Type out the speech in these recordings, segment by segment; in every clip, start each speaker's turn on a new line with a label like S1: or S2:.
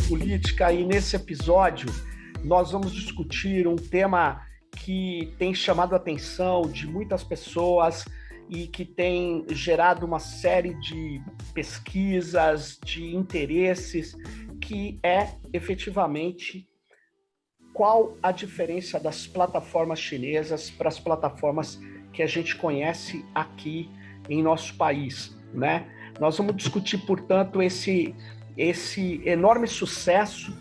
S1: Tecnopolítica e nesse episódio nós vamos discutir um tema que tem chamado a atenção de muitas pessoas e que tem gerado uma série de pesquisas, de interesses, que é efetivamente qual a diferença das plataformas chinesas para as plataformas que a gente conhece aqui em nosso país, né? Nós vamos discutir, portanto, esse enorme sucesso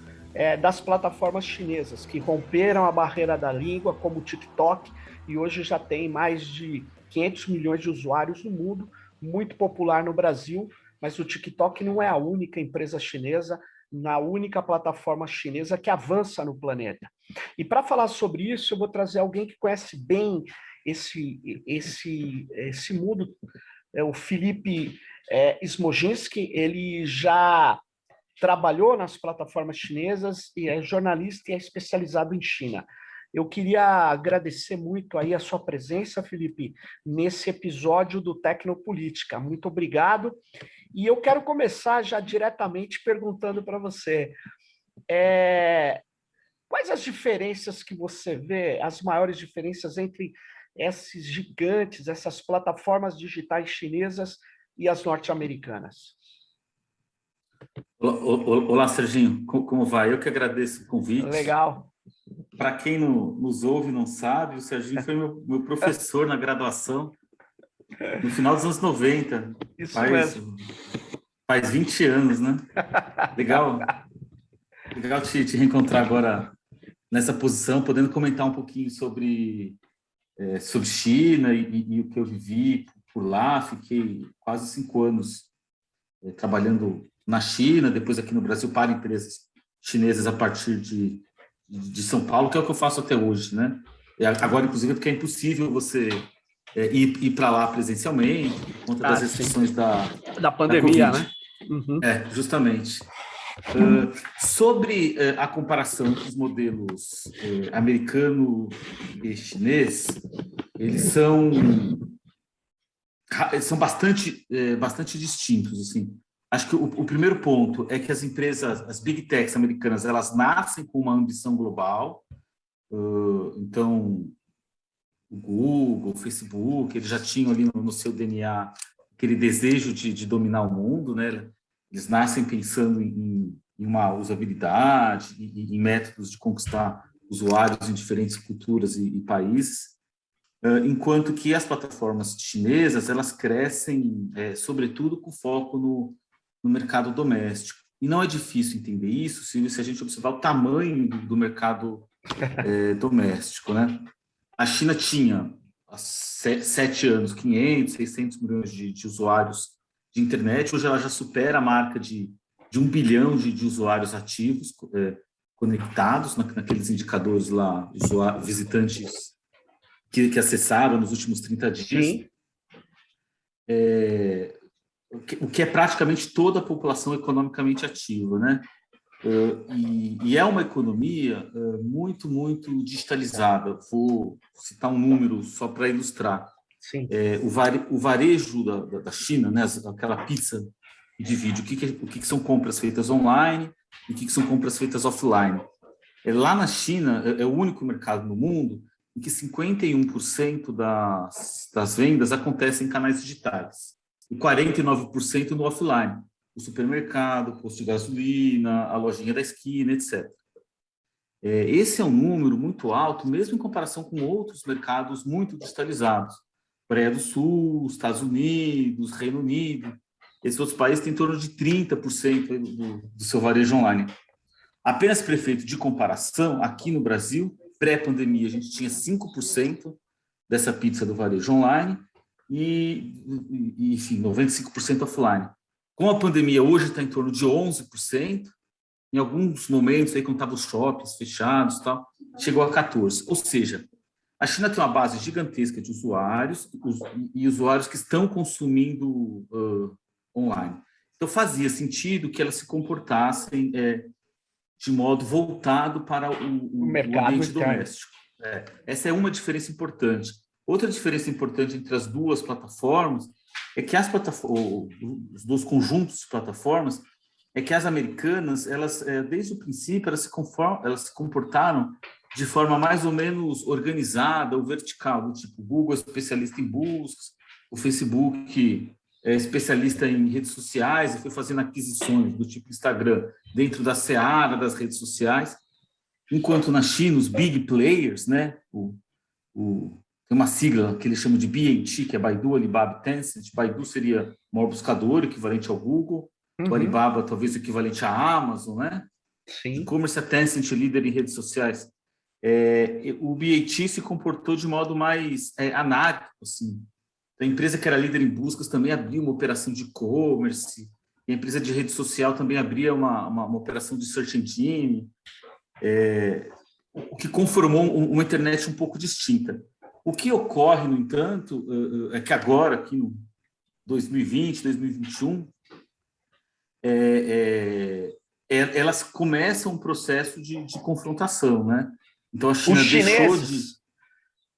S1: das plataformas chinesas, que romperam a barreira da língua, como o TikTok, e hoje já tem mais de 500 milhões de usuários no mundo, muito popular no Brasil, mas o TikTok não é a única empresa chinesa, a única plataforma chinesa que avança no planeta. E para falar sobre isso, eu vou trazer alguém que conhece bem esse mundo, o Felipe Smoginski. Ele já trabalhou nas plataformas chinesas e é jornalista e é especializado em China. Eu queria agradecer muito aí a sua presença, Felipe, nesse episódio do Tecnopolítica. Muito obrigado. E eu quero começar já diretamente perguntando para você, quais as diferenças que você vê, as maiores diferenças entre esses gigantes, essas plataformas digitais chinesas e as norte-americanas?
S2: Olá, Serginho, como vai? Eu que agradeço o convite.
S1: Legal.
S2: Para quem nos ouve e não sabe, o Serginho foi meu professor na graduação, no final dos anos 90.
S1: Isso mesmo.
S2: Faz 20 anos, né? Legal te reencontrar agora nessa posição, podendo comentar um pouquinho sobre China e o que eu vivi por lá. Fiquei quase 5 anos trabalhando na China, depois aqui no Brasil para empresas chinesas a partir de São Paulo, que é o que eu faço até hoje, né? Agora, inclusive, porque é impossível você ir para lá presencialmente, por conta das restrições
S1: da pandemia, né?
S2: Uhum. Justamente. Sobre a comparação entre os modelos americano e chinês, eles são bastante distintos, assim. Acho que o primeiro ponto é que as empresas, as big techs americanas, elas nascem com uma ambição global. Então, o Google, o Facebook, eles já tinham ali no seu DNA aquele desejo de dominar o mundo, né? Eles nascem pensando em uma usabilidade, em métodos de conquistar usuários em diferentes culturas e países. Enquanto que as plataformas chinesas, elas crescem, sobretudo, com foco no mercado doméstico. E não é difícil entender isso se a gente observar o tamanho do mercado doméstico, né? A China tinha, há 7 anos, 500, 600 milhões de usuários de internet. Hoje ela já supera a marca de 1 bilhão de usuários ativos conectados naqueles indicadores lá, visitantes que acessaram nos últimos 30 dias.
S1: Sim.
S2: O que é praticamente toda a população economicamente ativa, né? E é uma economia muito, muito digitalizada. Vou citar um número só para ilustrar.
S1: Sim.
S2: O varejo da China, né? Aquela pizza de vídeo, o que são compras feitas online e o que são compras feitas offline. Lá na China, é o único mercado no mundo em que 51% das vendas acontecem em canais digitais e 49% no offline, o supermercado, o posto de gasolina, a lojinha da esquina, etc. Esse é um número muito alto, mesmo em comparação com outros mercados muito digitalizados. Coreia do Sul, Estados Unidos, Reino Unido. Esses outros países têm em torno de 30% do seu varejo online. Apenas para efeito de comparação, aqui no Brasil, pré-pandemia, a gente tinha 5% dessa pizza do varejo online e enfim, 95% offline. Com a pandemia, hoje está em torno de 11%, em alguns momentos, aí, quando estavam os shoppings fechados, tal, chegou a 14%. Ou seja, a China tem uma base gigantesca de usuários e usuários que estão consumindo online. Então, fazia sentido que elas se comportassem de modo voltado para o ambiente doméstico. Essa é uma diferença importante. Outra diferença importante entre as duas plataformas é que os dois conjuntos de plataformas, é que as americanas, elas, desde o princípio, elas se comportaram de forma mais ou menos organizada ou vertical, do tipo, o Google é especialista em buscas, o Facebook é especialista em redes sociais e foi fazendo aquisições do tipo Instagram dentro da seara das redes sociais, enquanto na China os big players, né, tem uma sigla que eles chamam de BAT, que é Baidu, Alibaba, Tencent. Baidu seria o maior buscador, equivalente ao Google. O Alibaba talvez o equivalente à Amazon, né?
S1: Sim.
S2: E-commerce, a Tencent, líder em redes sociais. O BAT se comportou de modo mais anárquico, assim. A empresa que era líder em buscas também abria uma operação de e-commerce, e a empresa de rede social também abria uma operação de search engine, o que conformou uma internet um pouco distinta. O que ocorre, no entanto, é que agora, aqui no 2020, 2021, elas começam um processo de confrontação, né? Então, a China
S1: Os chineses,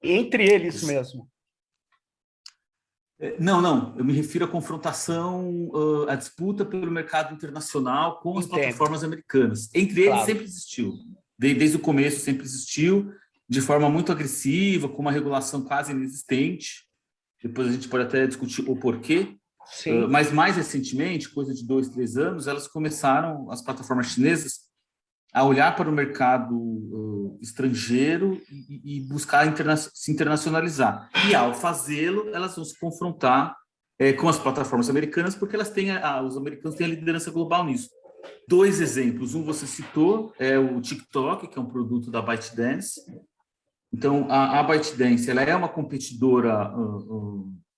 S1: entre eles mesmo.
S2: Não, eu me refiro à confrontação, à disputa pelo mercado internacional com as plataformas americanas. Entre eles sempre existiu, desde o começo sempre existiu, de forma muito agressiva, com uma regulação quase inexistente. Depois a gente pode até discutir o porquê. Mas mais recentemente, coisa de 2, 3 anos, elas começaram, as plataformas chinesas, a olhar para o mercado estrangeiro e buscar se internacionalizar. E, ao fazê-lo, elas vão se confrontar com as plataformas americanas, porque os americanos têm a liderança global nisso. 2 exemplos. Um você citou, é o TikTok, que é um produto da ByteDance. Então, a ByteDance ela é uma competidora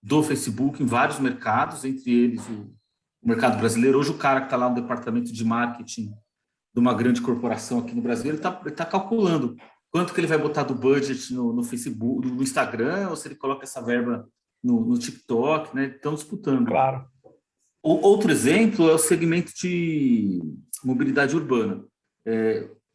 S2: do Facebook em vários mercados, entre eles o mercado brasileiro. Hoje, o cara que está lá no departamento de marketing de uma grande corporação aqui no Brasil, ele tá calculando quanto que ele vai botar do budget no Facebook, no Instagram, ou se ele coloca essa verba no TikTok, né? Estão disputando.
S1: Claro.
S2: Outro exemplo é o segmento de mobilidade urbana.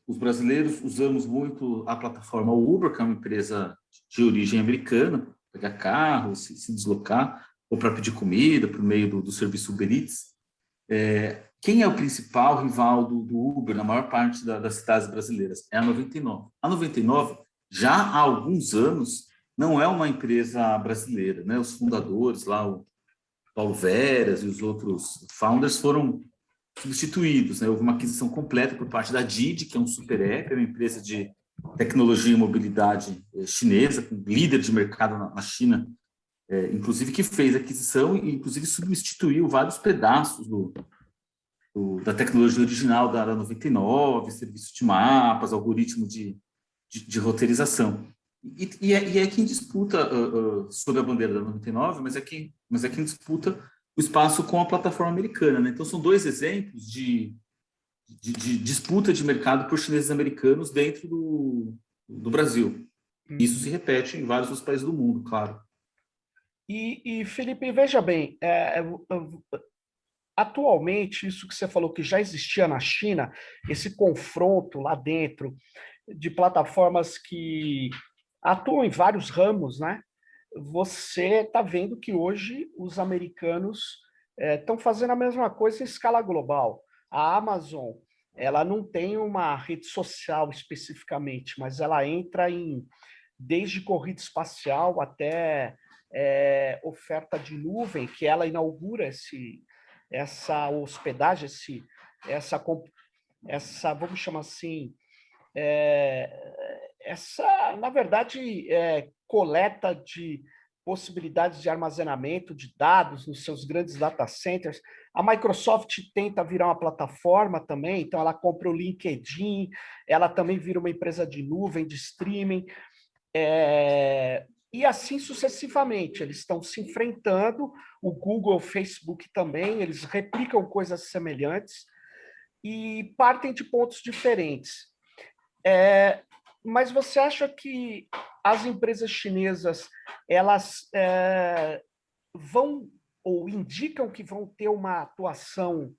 S2: Os brasileiros usamos muito a plataforma Uber, que é uma empresa de origem americana, pegar carro, se deslocar, ou para pedir comida por meio do serviço Uber Eats. Quem é o principal rival do Uber na maior parte das cidades brasileiras? É a 99. A 99, já há alguns anos, não é uma empresa brasileira, né? Os fundadores lá, o Paulo Veras e os outros founders foram substituídos, né? Houve uma aquisição completa por parte da Didi, que é um super app, é uma empresa de tecnologia e mobilidade chinesa, líder de mercado na China, inclusive que fez a aquisição e inclusive substituiu vários pedaços da tecnologia original da 99, serviço de mapas, algoritmo de roteirização. E é quem disputa sob a bandeira da 99, mas é quem disputa o espaço com a plataforma americana, né? Então, são 2 exemplos de disputa de mercado por chineses americanos dentro do Brasil. Isso se repete em vários outros países do mundo, claro.
S1: E Felipe, veja bem, atualmente, isso que você falou que já existia na China, esse confronto lá dentro de plataformas que atuam em vários ramos, né? Você está vendo que hoje os americanos estão fazendo a mesma coisa em escala global. A Amazon, ela não tem uma rede social especificamente, mas ela entra desde corrida espacial até oferta de nuvem, que ela inaugura essa hospedagem, vamos chamar assim, na verdade, coleta de possibilidades de armazenamento de dados nos seus grandes data centers. A Microsoft tenta virar uma plataforma também, então ela compra o LinkedIn, ela também vira uma empresa de nuvem, de streaming, e assim sucessivamente. Eles estão se enfrentando, o Google, o Facebook também, eles replicam coisas semelhantes e partem de pontos diferentes. Mas você acha que as empresas chinesas elas vão ou indicam que vão ter uma atuação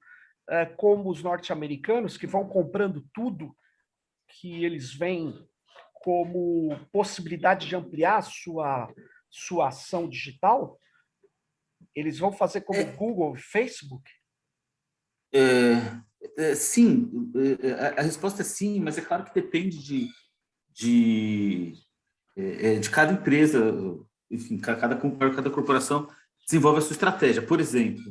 S1: como os norte-americanos, que vão comprando tudo que eles veem como possibilidade de ampliar sua ação digital? Eles vão fazer como Google e Facebook?
S2: Sim, a resposta é sim, mas é claro que depende de, de cada empresa, enfim, cada corporação desenvolve a sua estratégia. Por exemplo,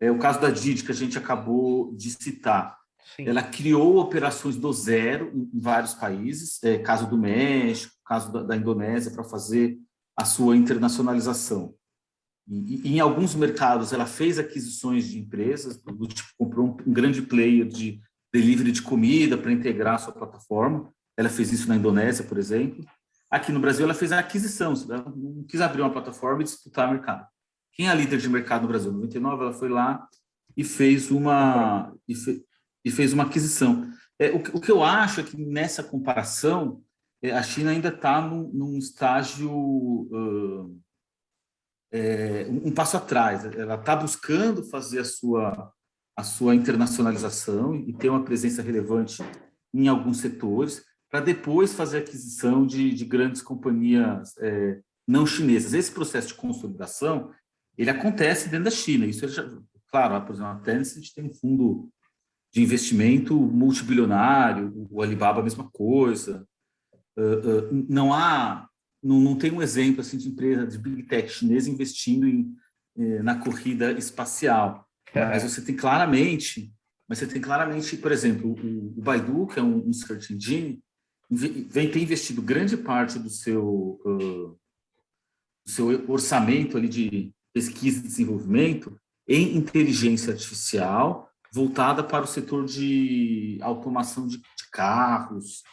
S2: o caso da Didi, que a gente acabou de citar,
S1: Sim,
S2: ela criou operações do zero em vários países, caso do México, caso da Indonésia, para fazer a sua internacionalização. E em alguns mercados ela fez aquisições de empresas, do tipo, comprou um grande player de delivery de comida para integrar a sua plataforma. Ela fez isso na Indonésia, por exemplo. Aqui no Brasil ela fez a aquisição, ela não quis abrir uma plataforma e disputar o mercado. Quem é a líder de mercado no Brasil? Em 99 ela foi lá e fez uma aquisição. O que eu acho é que nessa comparação a China ainda está num estágio um passo atrás. Ela está buscando fazer a sua internacionalização e ter uma presença relevante em alguns setores, para depois fazer aquisição de grandes companhias não chinesas. Esse processo de consolidação ele acontece dentro da China. Isso claro, por exemplo, a Tencent tem um fundo de investimento multibilionário, o Alibaba a mesma coisa. Não há não tem um exemplo assim de empresa de big tech chinesa investindo na corrida espacial, mas você tem claramente, por exemplo, o Baidu, que é um search engine, vem ter investido grande parte do seu orçamento ali de pesquisa e desenvolvimento em inteligência artificial voltada para o setor de automação de carros,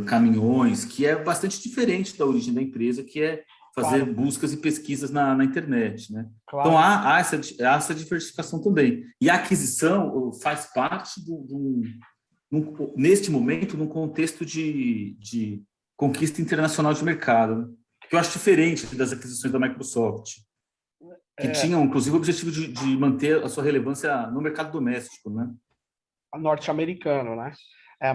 S2: caminhões, que é bastante diferente da origem da empresa, que é fazer buscas e pesquisas na internet, né? Então, há essa diversificação também. E a aquisição faz parte neste momento, num contexto de conquista internacional de mercado, né? Que eu acho diferente das aquisições da Microsoft, que tinham, inclusive, o objetivo de manter a sua relevância no mercado doméstico, né?
S1: Norte-americano, né?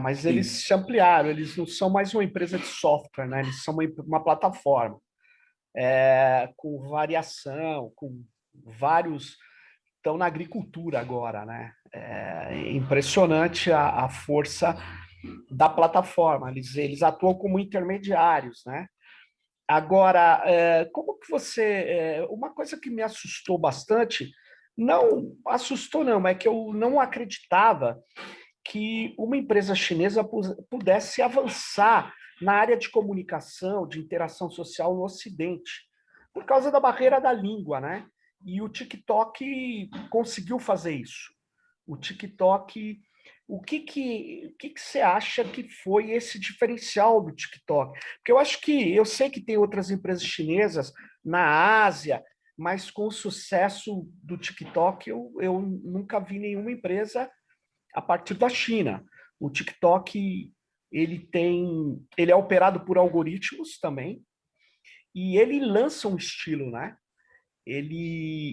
S1: Mas
S2: Sim.
S1: eles se ampliaram, eles não são mais uma empresa de software, né? Eles são uma plataforma com variação, com vários... Estão na agricultura agora, né? É impressionante a força da plataforma. Eles atuam como intermediários, né? Agora, como que você... Uma coisa que me assustou bastante, não assustou não, é que eu não acreditava que uma empresa chinesa pudesse avançar na área de comunicação, de interação social no Ocidente, por causa da barreira da língua, né? E o TikTok conseguiu fazer isso. O TikTok, o que você acha que foi esse diferencial do TikTok? Porque eu sei que tem outras empresas chinesas na Ásia, mas com o sucesso do TikTok, eu nunca vi nenhuma empresa a partir da China. O TikTok ele é operado por algoritmos também e ele lança um estilo, né? Ele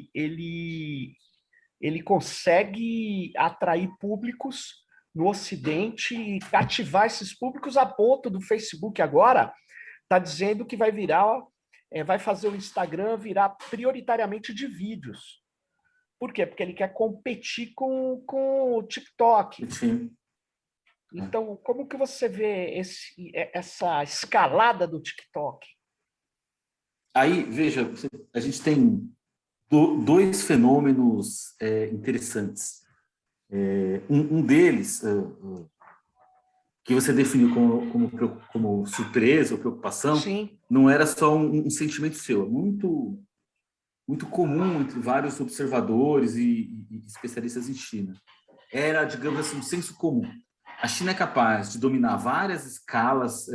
S1: consegue atrair públicos no Ocidente e cativar esses públicos a ponto do Facebook agora está dizendo que vai fazer o Instagram virar prioritariamente de vídeos. Por quê? Porque ele quer competir com o TikTok.
S2: Sim.
S1: Então, como que você vê essa escalada do TikTok?
S2: Aí, veja, a gente tem dois fenômenos interessantes. Um deles, que você definiu como surpresa ou preocupação,
S1: Sim.
S2: não era só um sentimento seu, é muito comum entre vários observadores e especialistas em China. Era, digamos assim, um senso comum. A China é capaz de dominar várias escalas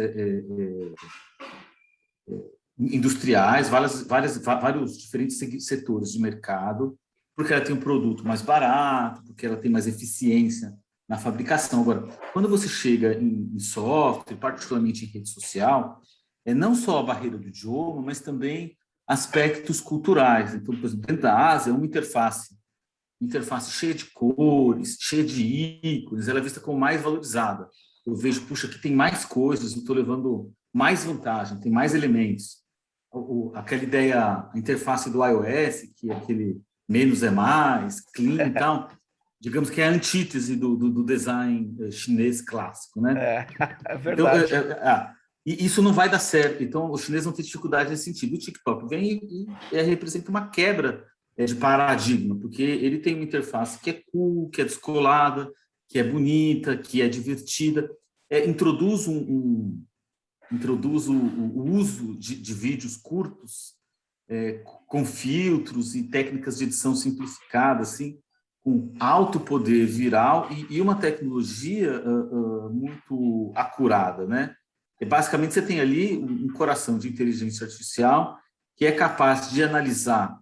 S2: industriais, vários diferentes setores de mercado, porque ela tem um produto mais barato, porque ela tem mais eficiência na fabricação. Agora, quando você chega em software, particularmente em rede social, é não só a barreira do idioma, mas também aspectos culturais. Então, por exemplo, dentro da Ásia, é uma interface cheia de cores, cheia de ícones, ela é vista como mais valorizada. Eu vejo, puxa, aqui tem mais coisas, eu estou levando mais vantagem, tem mais elementos. Aquela ideia, a interface do iOS, que é aquele menos é mais, clean e tal, digamos que é a antítese do design chinês clássico, né?
S1: É
S2: Então,
S1: verdade.
S2: e isso não vai dar certo. Então, os chineses vão ter dificuldade nesse sentido. O TikTok vem e representa uma quebra de paradigma, porque ele tem uma interface que é cool, que é descolada, que é bonita, que é divertida. Introduz o uso de vídeos curtos, com filtros e técnicas de edição simplificada, assim, com alto poder viral e uma tecnologia muito acurada, né? Basicamente, você tem ali um coração de inteligência artificial que é capaz de analisar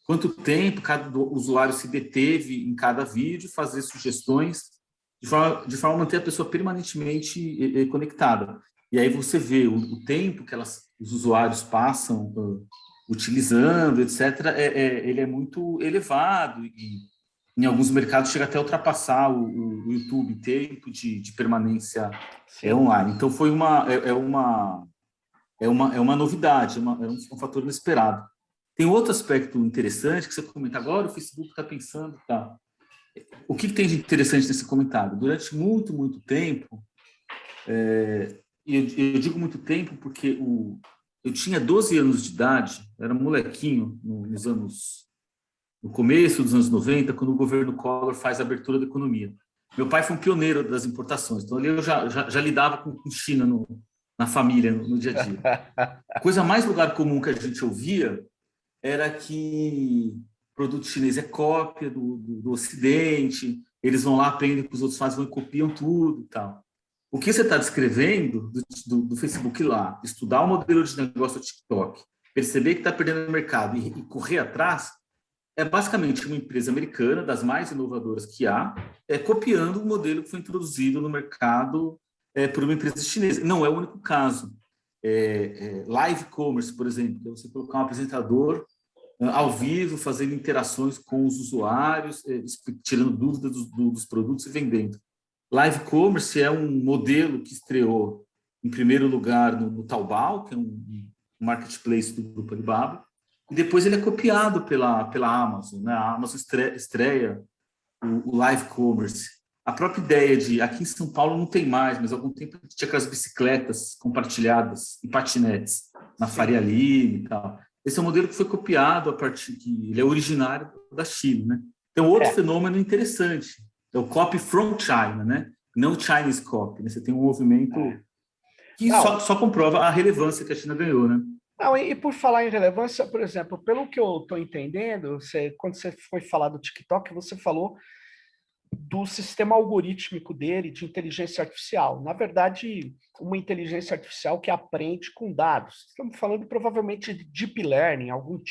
S2: quanto tempo cada usuário se deteve em cada vídeo, fazer sugestões, de forma a manter a pessoa permanentemente conectada. E aí você vê o tempo que os usuários passam utilizando, etc., ele é muito elevado e em alguns mercados chega até a ultrapassar o YouTube em tempo de permanência
S1: Sim.
S2: online. Então foi uma novidade, é um fator inesperado. Tem outro aspecto interessante que você comenta agora, o Facebook está pensando, tá? O que tem de interessante nesse comentário? Durante muito, muito tempo, eu digo muito tempo porque eu tinha 12 anos de idade, era um molequinho no começo dos anos 90, quando o governo Collor faz a abertura da economia. Meu pai foi um pioneiro das importações, então ali eu já lidava com China na família, no dia a dia. A coisa mais lugar comum que a gente ouvia era que produto chinês é cópia do Ocidente, eles vão lá, aprendem o que os outros fazem, vão e copiam tudo e tal. O que você está descrevendo do Facebook lá, estudar o modelo de negócio do TikTok, perceber que está perdendo mercado e correr atrás, é basicamente uma empresa americana, das mais inovadoras que há, copiando o modelo que foi introduzido no mercado por uma empresa chinesa. Não é o único caso. Live commerce, por exemplo, que é você colocar um apresentador ao vivo, fazendo interações com os usuários, tirando dúvidas dos produtos e vendendo. Live commerce é um modelo que estreou, em primeiro lugar, no Taobao, que é um marketplace do grupo Alibaba, e depois ele é copiado pela Amazon, né? A Amazon estreia o live commerce. A própria ideia aqui em São Paulo não tem mais, mas há algum tempo tinha aquelas bicicletas compartilhadas e patinetes na Faria Lima e tal. Esse é um modelo que foi copiado a partir ele é originário da China, né? Tem outro fenômeno interessante, é o copy from China, né? Não Chinese copy, né? Você tem um movimento que só comprova a relevância que a China ganhou, né?
S1: Não, e por falar em relevância, por exemplo, pelo que eu estou entendendo, quando você foi falar do TikTok, você falou do sistema algorítmico dele, de inteligência artificial. Na verdade, uma inteligência artificial que aprende com dados. Estamos falando provavelmente de deep learning, algum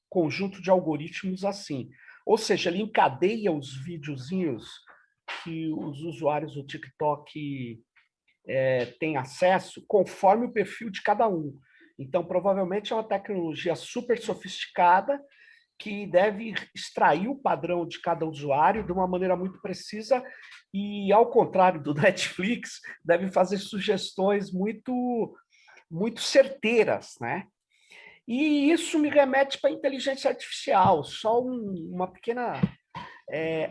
S1: conjunto de algoritmos assim. Ou seja, ele encadeia os videozinhos que os usuários do TikTok têm acesso conforme o perfil de cada um. Então, provavelmente é uma tecnologia super sofisticada que deve extrair o padrão de cada usuário de uma maneira muito precisa e, ao contrário do Netflix, deve fazer sugestões muito certeiras, né? E isso me remete para a inteligência artificial. Só uma pequena,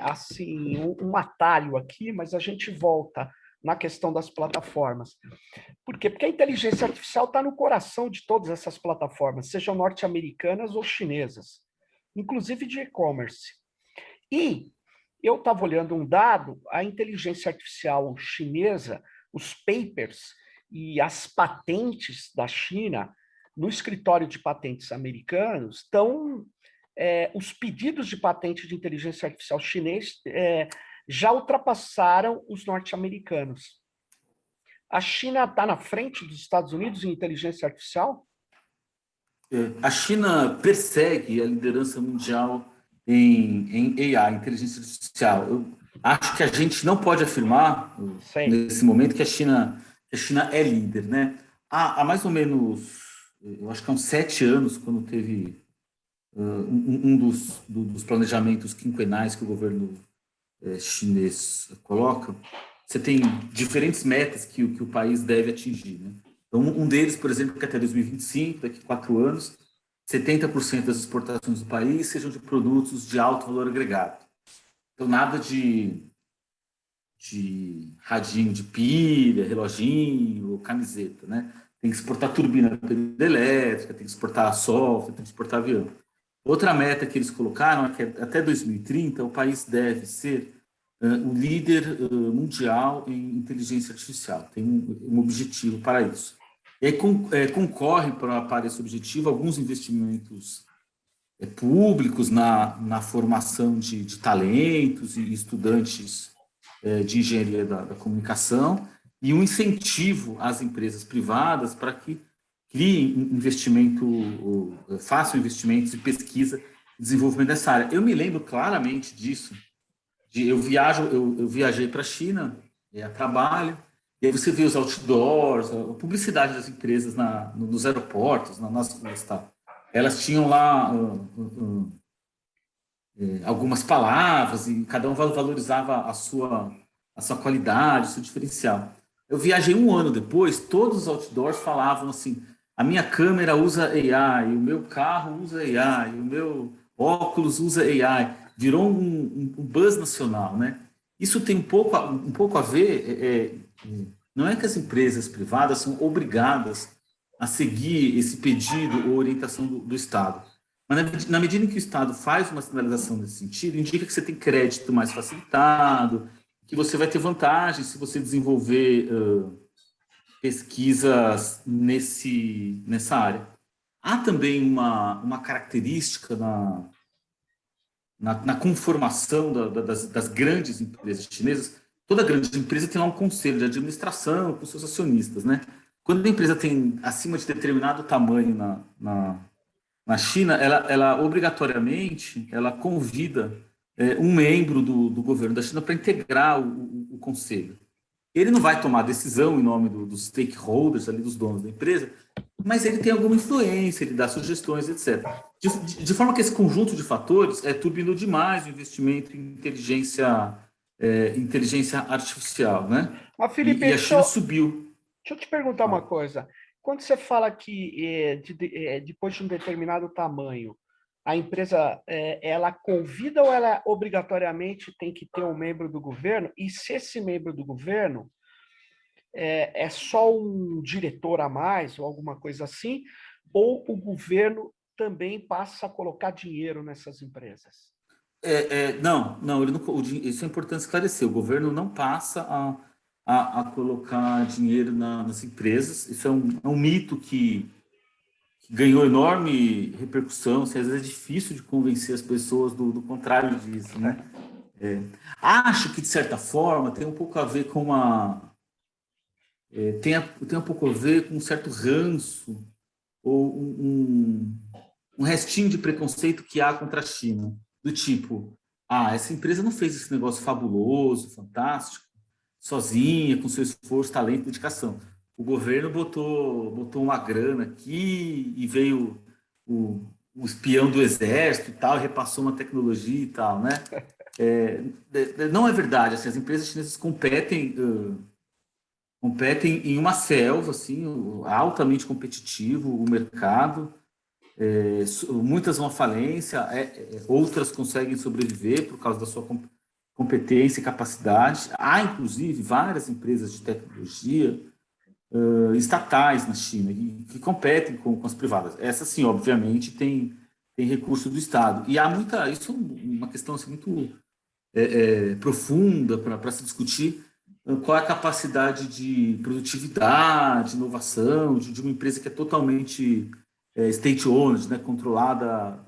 S1: assim, um atalho aqui, mas a gente volta na questão das plataformas. Por quê? Porque a inteligência artificial está no coração de todas essas plataformas, sejam norte-americanas ou chinesas, inclusive de e-commerce. E eu estava olhando um dado, a inteligência artificial chinesa, os papers e as patentes da China, no escritório de patentes americanos, estão os pedidos de patente de inteligência artificial chinês já ultrapassaram os norte-americanos. A China está na frente dos Estados Unidos em inteligência artificial?
S2: A China persegue a liderança mundial em AI, inteligência artificial. Eu acho que a gente não pode afirmar, nesse momento, que a China é líder, né? Há mais ou menos, eu acho que há uns 7 anos, quando teve um dos planejamentos quinquenais que o governo chinês coloca, você tem diferentes metas que o país deve atingir, né? Então, um deles, por exemplo, que até 2025, daqui a 4 anos, 70% das exportações do país sejam de produtos de alto valor agregado. Então, nada de radinho de pilha, reloginho, camiseta, né? Tem que exportar turbina elétrica, tem que exportar software, tem que exportar avião. Outra meta que eles colocaram é que até 2030 o país deve ser o líder mundial em inteligência artificial. Tem um objetivo para isso. E aí concorre para esse objetivo alguns investimentos públicos na formação de talentos e estudantes de engenharia da comunicação e um incentivo às empresas privadas para que criem investimento, façam investimentos de pesquisa e desenvolvimento dessa área. Eu me lembro claramente disso. Eu viajei para a China a trabalho, e aí você vê os outdoors, a publicidade das empresas nos aeroportos, nas ruas, tá? Elas tinham lá algumas palavras e cada um valorizava a sua qualidade, o seu diferencial. Eu viajei um ano depois, todos os outdoors falavam assim: a minha câmera usa AI, o meu carro usa AI, o meu óculos usa AI. Virou um buzz nacional, né? Isso tem um pouco a ver, não é que as empresas privadas são obrigadas a seguir esse pedido ou orientação do Estado. Mas na medida em que o Estado faz uma sinalização nesse sentido, indica que você tem crédito mais facilitado, que você vai ter vantagem se você desenvolver pesquisas nessa área. Há também uma característica na conformação das grandes empresas chinesas. Toda grande empresa tem lá um conselho de administração com seus acionistas, né? Quando a empresa tem acima de determinado tamanho na China, ela obrigatoriamente ela convida um membro do governo da China para integrar o conselho. Ele não vai tomar decisão em nome dos stakeholders, ali, dos donos da empresa, mas ele tem alguma influência, ele dá sugestões, etc. De forma que esse conjunto de fatores turbinou demais o investimento em inteligência artificial, né?
S1: Mas, Felipe,
S2: E a China subiu.
S1: deixa eu te perguntar uma coisa. Quando você fala que depois de um determinado tamanho, a empresa ela convida ou ela obrigatoriamente tem que ter um membro do governo? E se esse membro do governo é só um diretor a mais ou alguma coisa assim, ou o governo também passa a colocar dinheiro nessas empresas?
S2: Não, ele não, isso é importante esclarecer. O governo não passa a colocar dinheiro nas empresas. Isso é um mito que ganhou enorme repercussão. Assim, às vezes é difícil de convencer as pessoas do contrário disso, né? Acho que, de certa forma, tem um pouco a ver com tem um pouco a ver com um certo ranço ou um restinho de preconceito que há contra a China. Do tipo, essa empresa não fez esse negócio fabuloso, fantástico, sozinha, com seu esforço, talento e dedicação. O governo botou uma grana aqui e veio o espião do exército e tal, e repassou uma tecnologia e tal, né? Não é verdade. Assim, as empresas chinesas competem em uma selva, assim, altamente competitivo, o mercado. Muitas vão à falência, outras conseguem sobreviver por causa da sua competência e capacidade. Há, inclusive, várias empresas de tecnologia estatais na China que competem com as privadas. Essas, sim, obviamente, tem recurso do Estado. E há isso é uma questão assim, muito profunda para se discutir qual é a capacidade de produtividade, inovação de uma empresa que é totalmente state-owned, né, controlada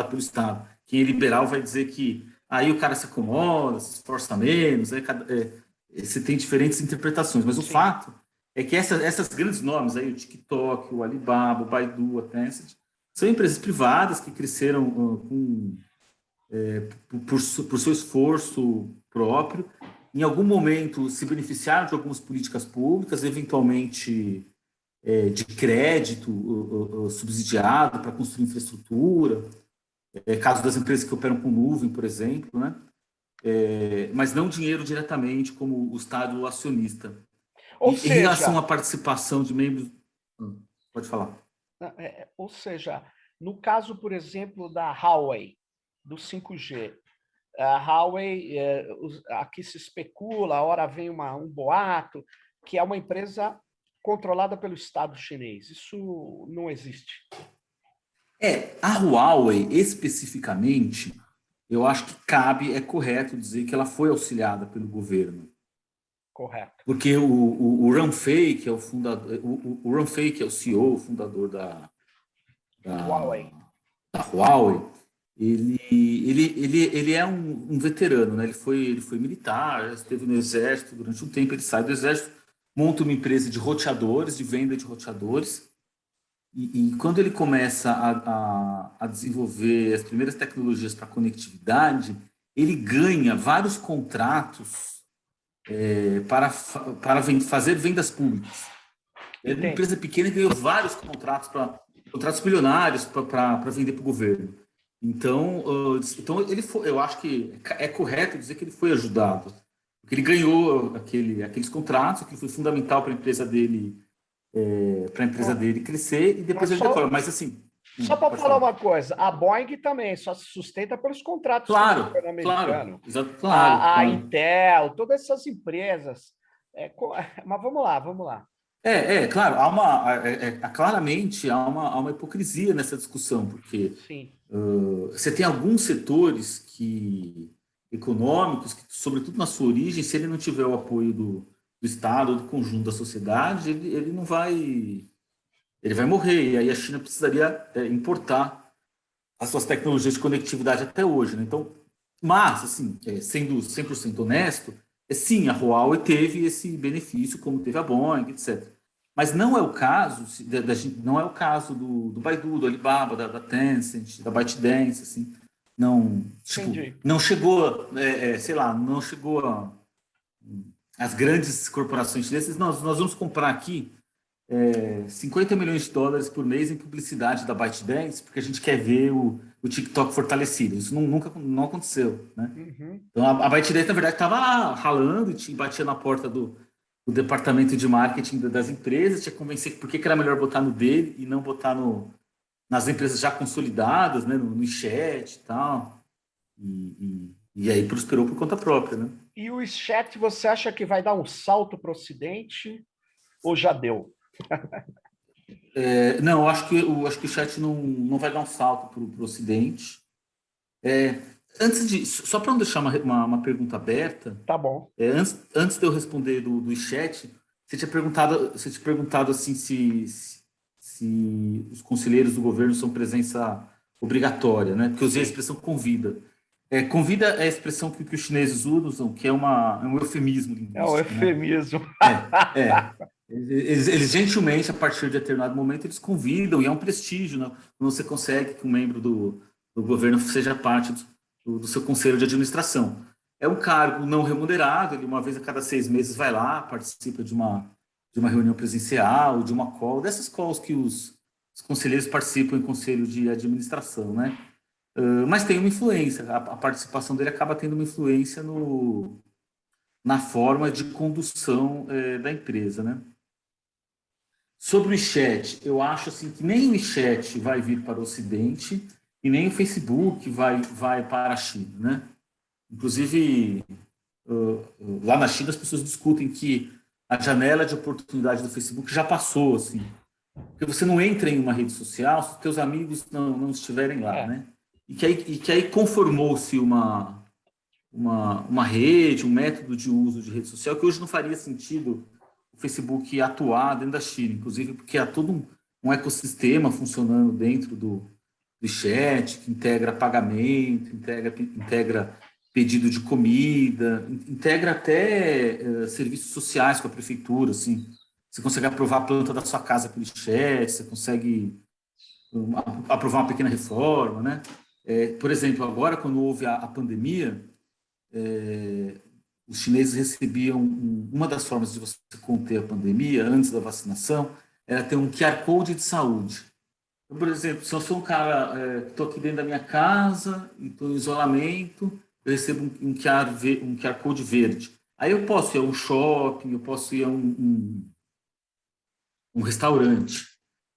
S2: pelo Estado. Quem é liberal vai dizer que aí o cara se acomoda, se esforça menos, você tem diferentes interpretações, mas o fato é que essas grandes nomes, aí, o TikTok, o Alibaba, o Baidu, a Tencent, são empresas privadas que cresceram por seu esforço próprio, em algum momento se beneficiaram de algumas políticas públicas, eventualmente de crédito subsidiado para construir infraestrutura, caso das empresas que operam com nuvem, por exemplo, né? Mas não dinheiro diretamente como o Estado acionista.
S1: Ou
S2: em
S1: seja,
S2: relação à participação de membros... Pode falar.
S1: Ou seja, no caso, por exemplo, da Huawei, do 5G, A Huawei, aqui se especula, a hora vem um boato, que é uma empresa controlada pelo Estado chinês. Isso não existe.
S2: A Huawei, especificamente, eu acho que é correto dizer que ela foi auxiliada pelo governo.
S1: Correto.
S2: Porque o Ran Fei, que é o fundador, o Ran Fei, que é o CEO, o fundador da
S1: Huawei.
S2: ele é um veterano, né? Ele foi militar, esteve no exército durante um tempo, ele sai do exército, monta uma empresa de roteadores, de venda de roteadores, e quando ele começa a desenvolver as primeiras tecnologias para conectividade, ele ganha vários contratos para fazer vendas públicas. É uma empresa pequena que ganhou vários contratos bilionários para vender para o governo. Então ele foi, eu acho que é correto dizer que ele foi ajudado, porque ele ganhou aqueles contratos, que foi fundamental para a empresa dele, crescer, e depois ele decola. Mas assim,
S1: só para falar uma coisa, a Boeing também só se sustenta pelos contratos
S2: claro,
S1: do governo americano.
S2: Claro.
S1: A Intel, todas essas empresas. Mas vamos lá.
S2: Claro, claramente há uma hipocrisia nessa discussão, porque
S1: Sim.
S2: Você tem alguns setores econômicos que, sobretudo na sua origem, se ele não tiver o apoio do Estado ou do conjunto da sociedade, ele não vai, ele vai morrer. E aí a China precisaria importar as suas tecnologias de conectividade até hoje, né? Então, mas, assim, sendo 100% honesto, sim, a Huawei teve esse benefício, como teve a Boeing, etc. Mas não é o caso, não é o caso do Baidu, do Alibaba, da Tencent, da ByteDance, assim. Não, não chegou, sei lá, não chegou as grandes corporações chinesas. Nós vamos comprar aqui 50 milhões de dólares por mês em publicidade da ByteDance, porque a gente quer ver o TikTok fortalecido. Isso nunca não aconteceu, né?
S1: Uhum.
S2: Então a ByteDance, na verdade, estava lá ralando e batia na porta do departamento de marketing das empresas, tinha que convencer por que era melhor botar no dele e não botar nas empresas já consolidadas, né, no chat e tal. E aí prosperou por conta própria, né?
S1: E o chat, você acha que vai dar um salto para o Ocidente ou já deu?
S2: Não, eu acho que o chat não vai dar um salto para o Ocidente. Só para não deixar uma pergunta aberta,
S1: tá bom.
S2: Antes de eu responder do chat, você tinha perguntado assim se os conselheiros do governo são presença obrigatória, né? Porque eu usei a expressão convida. Convida é a expressão que os chineses usam, que é um eufemismo linguístico.
S1: É um eufemismo.
S2: Né? Eles gentilmente, a partir de determinado momento, eles convidam, e é um prestígio, né? Quando você consegue que um membro do governo seja parte do seu conselho de administração. É um cargo não remunerado, ele uma vez a cada 6 meses vai lá, participa de uma reunião presencial, de uma call, dessas calls que os conselheiros participam em conselho de administração, né? Mas tem uma influência, a participação dele acaba tendo uma influência na forma de condução da empresa, né? Sobre o WeChat, eu acho assim que nem o WeChat vai vir para o Ocidente e nem o Facebook vai para a China, né? Inclusive, lá na China as pessoas discutem que a janela de oportunidade do Facebook já passou, assim. Porque você não entra em uma rede social se os teus amigos não estiverem lá, né? E que aí conformou-se uma rede, um método de uso de rede social que hoje não faria sentido o Facebook atuar dentro da China, inclusive porque há todo um ecossistema funcionando dentro do chat, que integra pagamento, integra pedido de comida, integra até serviços sociais com a prefeitura, assim. Você consegue aprovar a planta da sua casa pelo chat, você consegue aprovar uma pequena reforma, né? Por exemplo, agora, quando houve a pandemia, os chineses recebiam uma das formas de você conter a pandemia antes da vacinação era ter um QR Code de saúde. Então, por exemplo, se eu sou um cara que estou aqui dentro da minha casa e estou em isolamento, eu recebo um QR Code verde. Aí eu posso ir a um shopping, eu posso ir a um restaurante.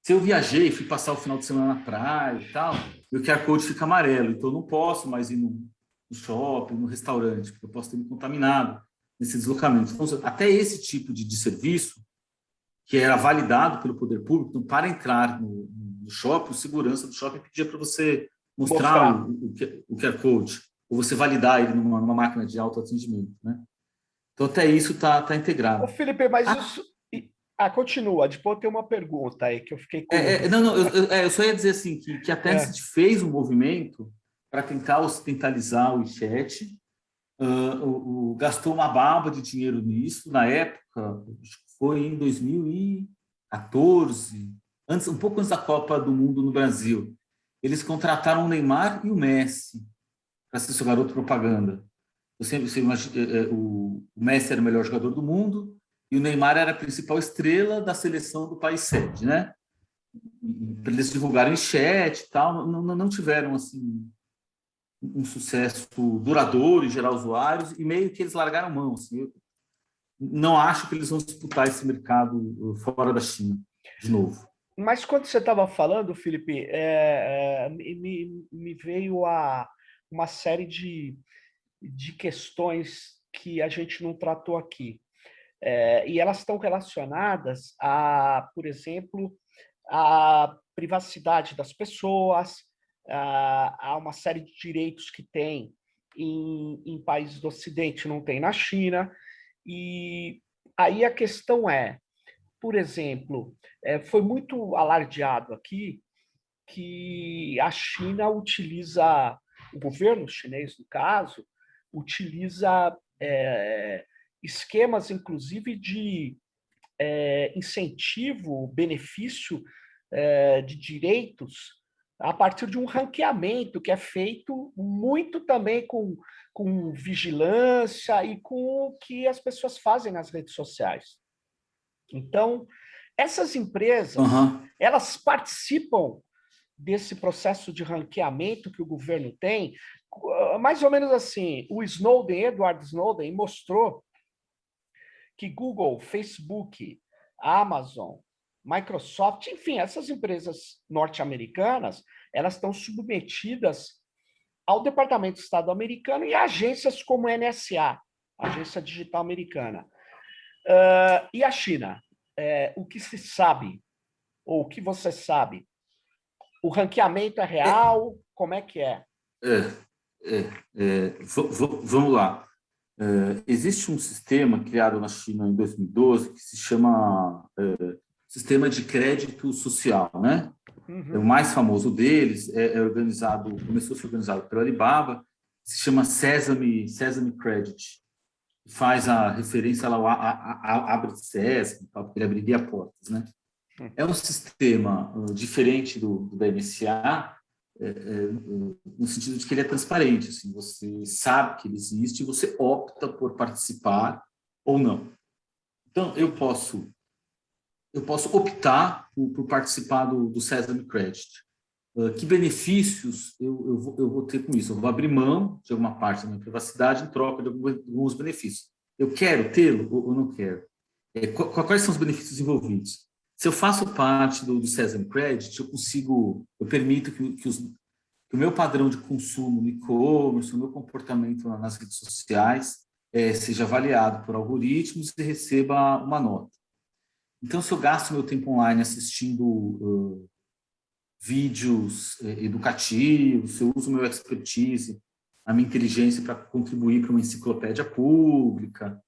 S2: Se eu viajei, fui passar o final de semana na praia e tal, meu QR Code fica amarelo, então eu não posso mais ir num no shopping, no restaurante, porque eu posso ter me contaminado nesse deslocamento. Então, até esse tipo de serviço, que era validado pelo poder público, então, para entrar no shopping, o segurança do shopping pedia para você mostrar o QR Code, ou você validar ele numa máquina de autoatendimento, né? Então, até isso está integrado.
S1: Ô, Felipe, mas isso... continua. Depois tem uma pergunta aí que eu fiquei curioso.
S2: Não, eu só ia dizer assim, que a Tencent fez um movimento para tentar ocidentalizar o WeChat, gastou uma baba de dinheiro nisso, na época, foi em 2014, um pouco antes da Copa do Mundo no Brasil. Eles contrataram o Neymar e o Messi para ser seu garoto propaganda. O Messi era o melhor jogador do mundo e o Neymar era a principal estrela da seleção do país sede, né? Para eles divulgarem chat e tal, não tiveram assim um sucesso duradouro e gerar usuários, e meio que eles largaram mão. Assim, eu não acho que eles vão disputar esse mercado fora da China, de novo.
S1: Mas quando você estava falando, Felipe, me veio uma série de questões que a gente não tratou aqui. E elas estão relacionadas a, por exemplo, a privacidade das pessoas, há uma série de direitos que tem em países do Ocidente, não tem na China. E aí a questão por exemplo, foi muito alardeado aqui que a China utiliza, o governo chinês, no caso, utiliza esquemas, inclusive, de incentivo, benefício de direitos a partir de um ranqueamento que é feito muito também com vigilância e com o que as pessoas fazem nas redes sociais. Então, essas empresas, elas participam desse processo de ranqueamento que o governo tem, mais ou menos assim, o Edward Snowden, mostrou que Google, Facebook, Amazon, Microsoft, enfim, essas empresas norte-americanas, elas estão submetidas ao Departamento de Estado americano e a agências como a NSA, Agência Digital Americana. E a China? O que se sabe, ou o que você sabe? O ranqueamento é real? Como é que é?
S2: Vamos lá. Existe um sistema criado na China em 2012 que se chama Sistema de Crédito Social, né? Uhum. O mais famoso deles começou a ser organizado pela Alibaba, se chama Sesame Credit. Faz a referência lá ao Abre Sesame, porque ele abriria portas, né? É um sistema diferente do da NSA, no sentido de que ele é transparente, assim, você sabe que ele existe e você opta por participar ou não. Então, eu posso optar por participar do Sesame Credit. Que benefícios eu vou ter com isso? Eu vou abrir mão de alguma parte da minha privacidade em troca de alguns benefícios. Eu quero tê-lo ou não quero? Quais são os benefícios envolvidos? Se eu faço parte do Sesame Credit, eu permito que o meu padrão de consumo no e-commerce, o meu comportamento nas redes sociais seja avaliado por algoritmos e receba uma nota. Então, se eu gasto meu tempo online assistindo vídeos educativos, se eu uso meu expertise, a minha inteligência para contribuir para uma enciclopédia pública,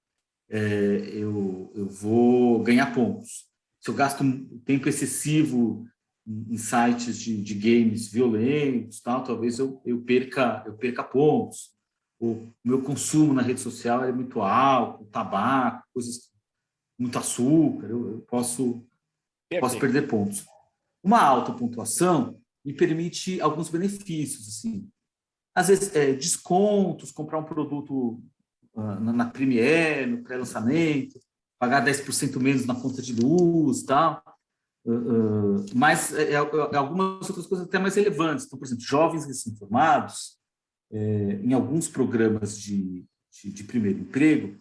S2: eu vou ganhar pontos. Se eu gasto um tempo excessivo em sites de games violentos, talvez eu perca pontos. O meu consumo na rede social é muito álcool, tabaco, muito açúcar, eu posso perder pontos. Uma alta pontuação me permite alguns benefícios, assim. Às vezes, descontos, comprar um produto na Premiere, no pré-lançamento, pagar 10% menos na conta de luz e tal. Mas algumas outras coisas até mais relevantes. Então, por exemplo, jovens recém-formados, em alguns programas de primeiro emprego,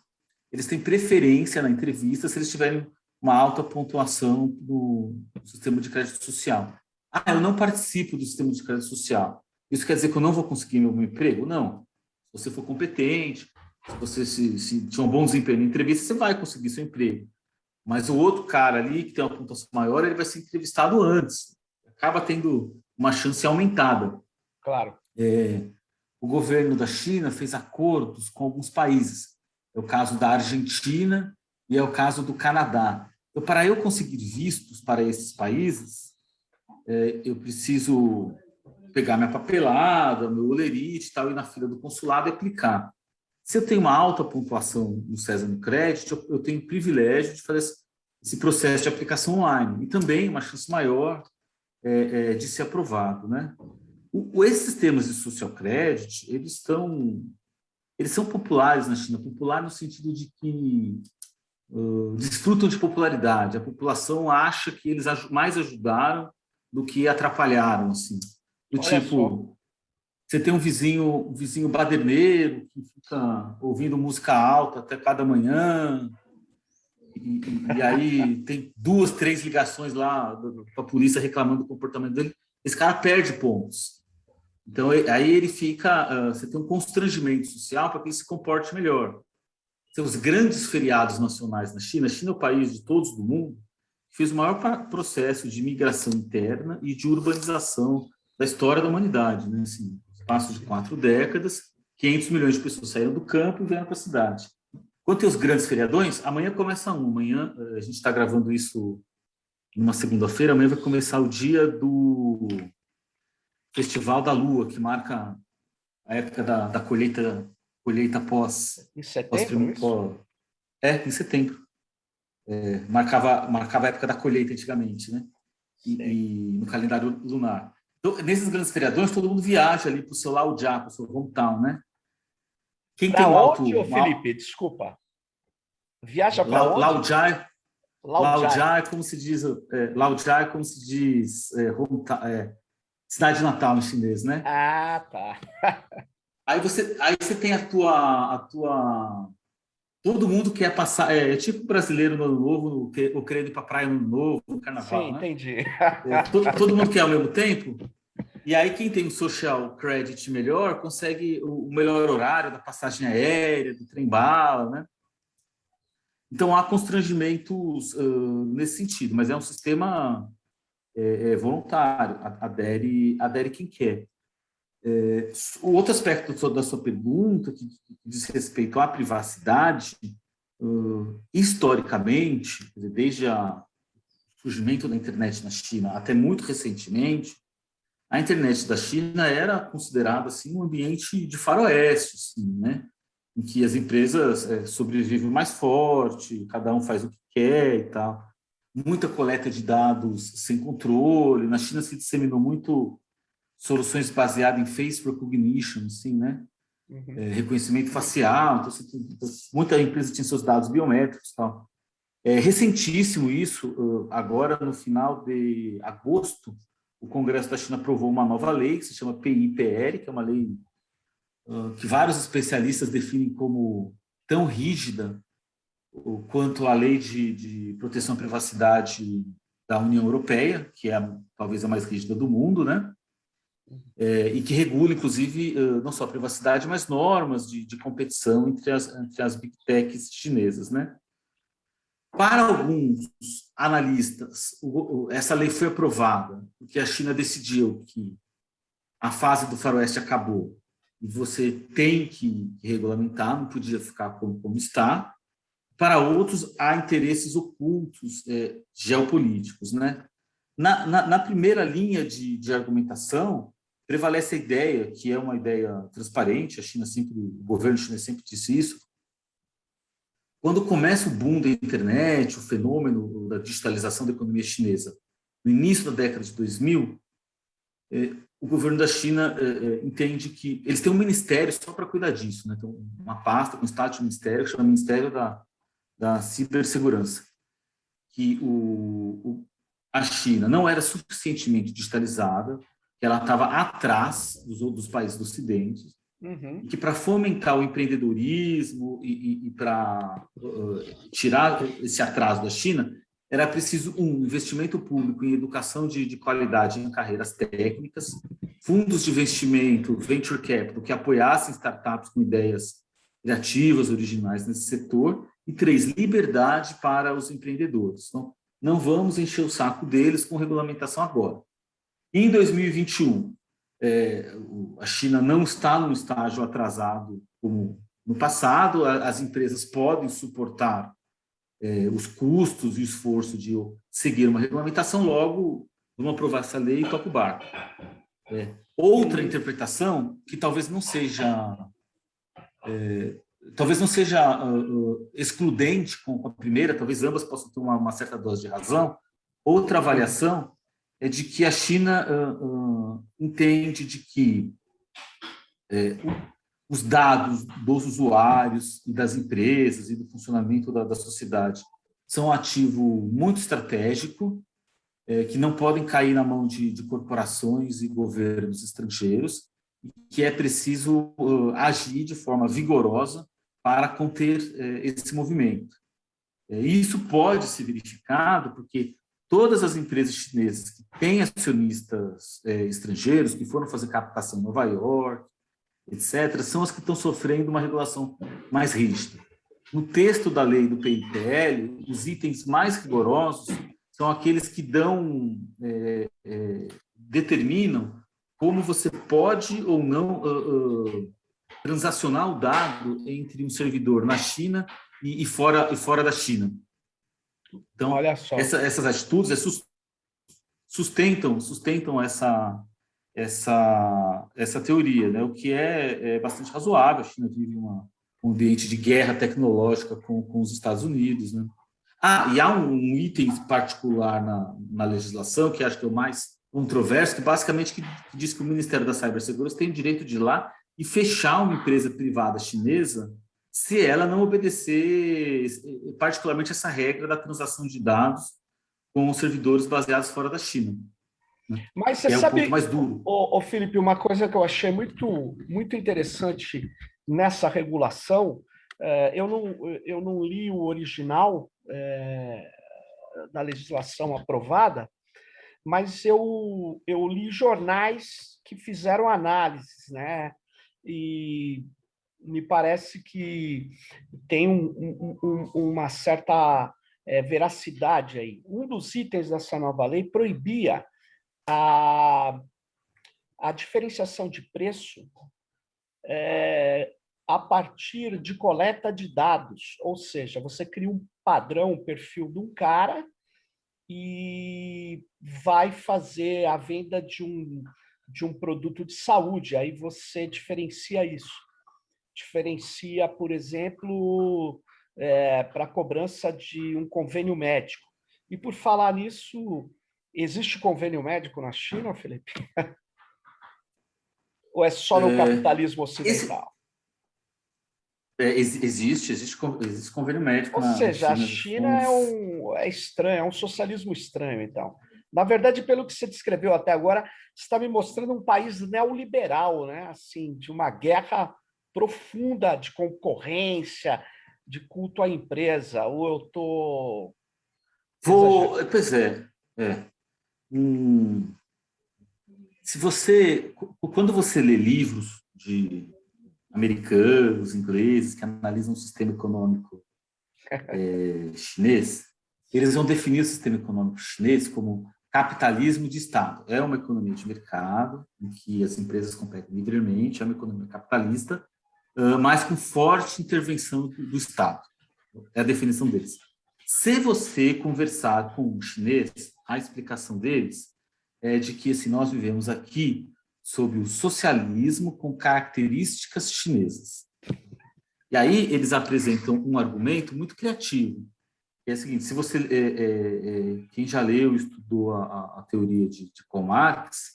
S2: eles têm preferência na entrevista se eles tiverem uma alta pontuação no sistema de crédito social. Eu não participo do sistema de crédito social. Isso quer dizer que eu não vou conseguir meu emprego? Não. você for competente, se você se tiver um bom desempenho na entrevista, você vai conseguir seu emprego. Mas o outro cara ali, que tem uma pontuação maior, ele vai ser entrevistado antes. Acaba tendo uma chance aumentada.
S1: Claro.
S2: O governo da China fez acordos com alguns países. É o caso da Argentina e é o caso do Canadá. Então, para eu conseguir vistos para esses países, eu preciso pegar minha papelada, meu olerite e tal, ir na fila do consulado e aplicar. Se eu tenho uma alta pontuação no Sesame Credit, eu tenho o privilégio de fazer esse processo de aplicação online e também uma chance maior de ser aprovado, né? Esses sistemas de social credit, eles são populares na China, popular no sentido de que desfrutam de popularidade. A população acha que eles mais ajudaram do que atrapalharam, assim. Do tipo, você tem um vizinho baderneiro que fica ouvindo música alta até cada manhã, e aí tem 2, 3 ligações lá para a polícia reclamando do comportamento dele. Esse cara perde pontos. Então, aí ele fica... você tem um constrangimento social para que ele se comporte melhor. Então, os grandes feriados nacionais na China, a China é o país de todos do mundo que fez o maior processo de migração interna e de urbanização da história da humanidade, né? Assim, no espaço de 4 décadas, 500 milhões de pessoas saíram do campo e vieram para a cidade. Quanto tem os grandes feriadões, amanhã começa um. Amanhã, a gente está gravando isso numa segunda-feira, amanhã vai começar o dia do Festival da Lua, que marca a época da colheita pós...
S1: Em setembro,
S2: em setembro. Marcava a época da colheita antigamente, né? E no calendário lunar. Então, nesses grandes feriadões, todo mundo viaja ali para o seu Laojia, para o seu hometown, né? Quem
S1: pra
S2: tem
S1: onde, Felipe? Desculpa. Viaja para onde?
S2: Laojia é como se diz... Laojia é como se diz... cidade natal em chinês, né?
S1: Ah, tá.
S2: Aí você tem a tua... Todo mundo quer passar... É tipo brasileiro no Ano Novo, ou querendo ir para a praia no Ano Novo, no Carnaval,
S1: sim,
S2: né?
S1: Entendi.
S2: Todo mundo quer ao mesmo tempo. E aí quem tem o social credit melhor consegue o melhor horário da passagem aérea, do trem-bala, né? Então há constrangimentos nesse sentido, mas é um sistema voluntário, adere quem quer. O outro aspecto da sua pergunta, que diz respeito à privacidade, historicamente, desde o surgimento da internet na China até muito recentemente, a internet da China era considerada assim, um ambiente de faroeste, assim, né? Em que as empresas sobrevivem mais forte, cada um faz o que quer e tal. Muita coleta de dados sem controle. Na China se disseminou muito soluções baseadas em face recognition, assim, né?
S1: Uhum.
S2: Reconhecimento facial. Então, muita empresa tinha seus dados biométricos e tal. É recentíssimo isso. Agora, no final de agosto, o Congresso da China aprovou uma nova lei que se chama PIPL, que é uma lei que vários especialistas definem como tão rígida quanto a lei de proteção à privacidade da União Europeia, que é talvez a mais rígida do mundo, né? E que regula, inclusive, não só a privacidade, mas normas de competição entre as big techs chinesas, né? Para alguns analistas, essa lei foi aprovada porque a China decidiu que a fase do faroeste acabou e você tem que regulamentar, não podia ficar como está. Para outros, há interesses ocultos geopolíticos, né? Na primeira linha de argumentação, prevalece a ideia, que é uma ideia transparente, o governo chinês sempre disse isso. Quando começa o boom da internet, o fenômeno da digitalização da economia chinesa, no início da década de 2000, o governo da China entende que eles têm um ministério só para cuidar disso, né? Então, uma pasta, um estado de ministério, que chama Ministério da Cibersegurança, que a China não era suficientemente digitalizada, que ela estava atrás dos países do Ocidente, e que para fomentar o empreendedorismo e para tirar esse atraso da China, era preciso um investimento público em educação de qualidade em carreiras técnicas, fundos de investimento, venture capital, que apoiassem startups com ideias criativas, originais nesse setor. E 3, liberdade para os empreendedores. Então, não vamos encher o saco deles com regulamentação agora. Em 2021, a China não está num estágio atrasado como no passado, as empresas podem suportar os custos e o esforço de seguir uma regulamentação, logo vamos aprovar essa lei e toca o barco. Outra interpretação, que talvez não seja excludente com a primeira, talvez ambas possam ter uma certa dose de razão. Outra avaliação é de que a China entende de que os dados dos usuários e das empresas e do funcionamento da sociedade são um ativo muito estratégico, que não podem cair na mão de corporações e governos estrangeiros, e que é preciso agir de forma vigorosa para conter esse movimento. Isso pode ser verificado porque todas as empresas chinesas que têm acionistas estrangeiros, que foram fazer captação em Nova York, etc., são as que estão sofrendo uma regulação mais rígida. No texto da lei do PIPL, os itens mais rigorosos são aqueles que determinam como você pode ou não transacionar o dado entre um servidor na China e fora da China. Então, olha só, essas atitudes sustentam essa teoria, né? O que é bastante razoável. A China vive um ambiente de guerra tecnológica com os Estados Unidos, né? E há um item particular na legislação, que acho que é o mais controverso, que basicamente diz que o Ministério da Cibersegurança tem o direito de ir lá e fechar uma empresa privada chinesa se ela não obedecer particularmente essa regra da transação de dados com os servidores baseados fora da China.
S1: Mas você sabe, o ponto mais duro. Felipe, uma coisa que eu achei muito, muito interessante nessa regulação, eu não li o original da legislação aprovada, mas eu li jornais que fizeram análises, né? E me parece que tem uma certa veracidade aí. Um dos itens dessa nova lei proibia a diferenciação de preço a partir de coleta de dados, ou seja, você cria um padrão, um perfil de um cara e vai fazer a venda de um produto de saúde, aí você diferencia isso. Diferencia, por exemplo, para a cobrança de um convênio médico. E por falar nisso, existe convênio médico na China, Felipe? Ou é só no capitalismo ocidental?
S2: Existe convênio médico na China.
S1: Ou seja, a China é estranho, é um socialismo estranho, então. Na verdade, pelo que você descreveu até agora, você está me mostrando um país neoliberal, né? Assim, de uma guerra profunda de concorrência, de culto à empresa. Ou eu estou...
S2: Pois é. Quando você lê livros de americanos, ingleses, que analisam o sistema econômico chinês, eles vão definir o sistema econômico chinês como capitalismo de Estado. É uma economia de mercado, em que as empresas competem livremente, é uma economia capitalista, mas com forte intervenção do Estado. É a definição deles. Se você conversar com um chinês, a explicação deles é de que assim, nós vivemos aqui sob o socialismo com características chinesas. E aí eles apresentam um argumento muito criativo. É o seguinte, se você, quem já leu e estudou a teoria de Karl Marx,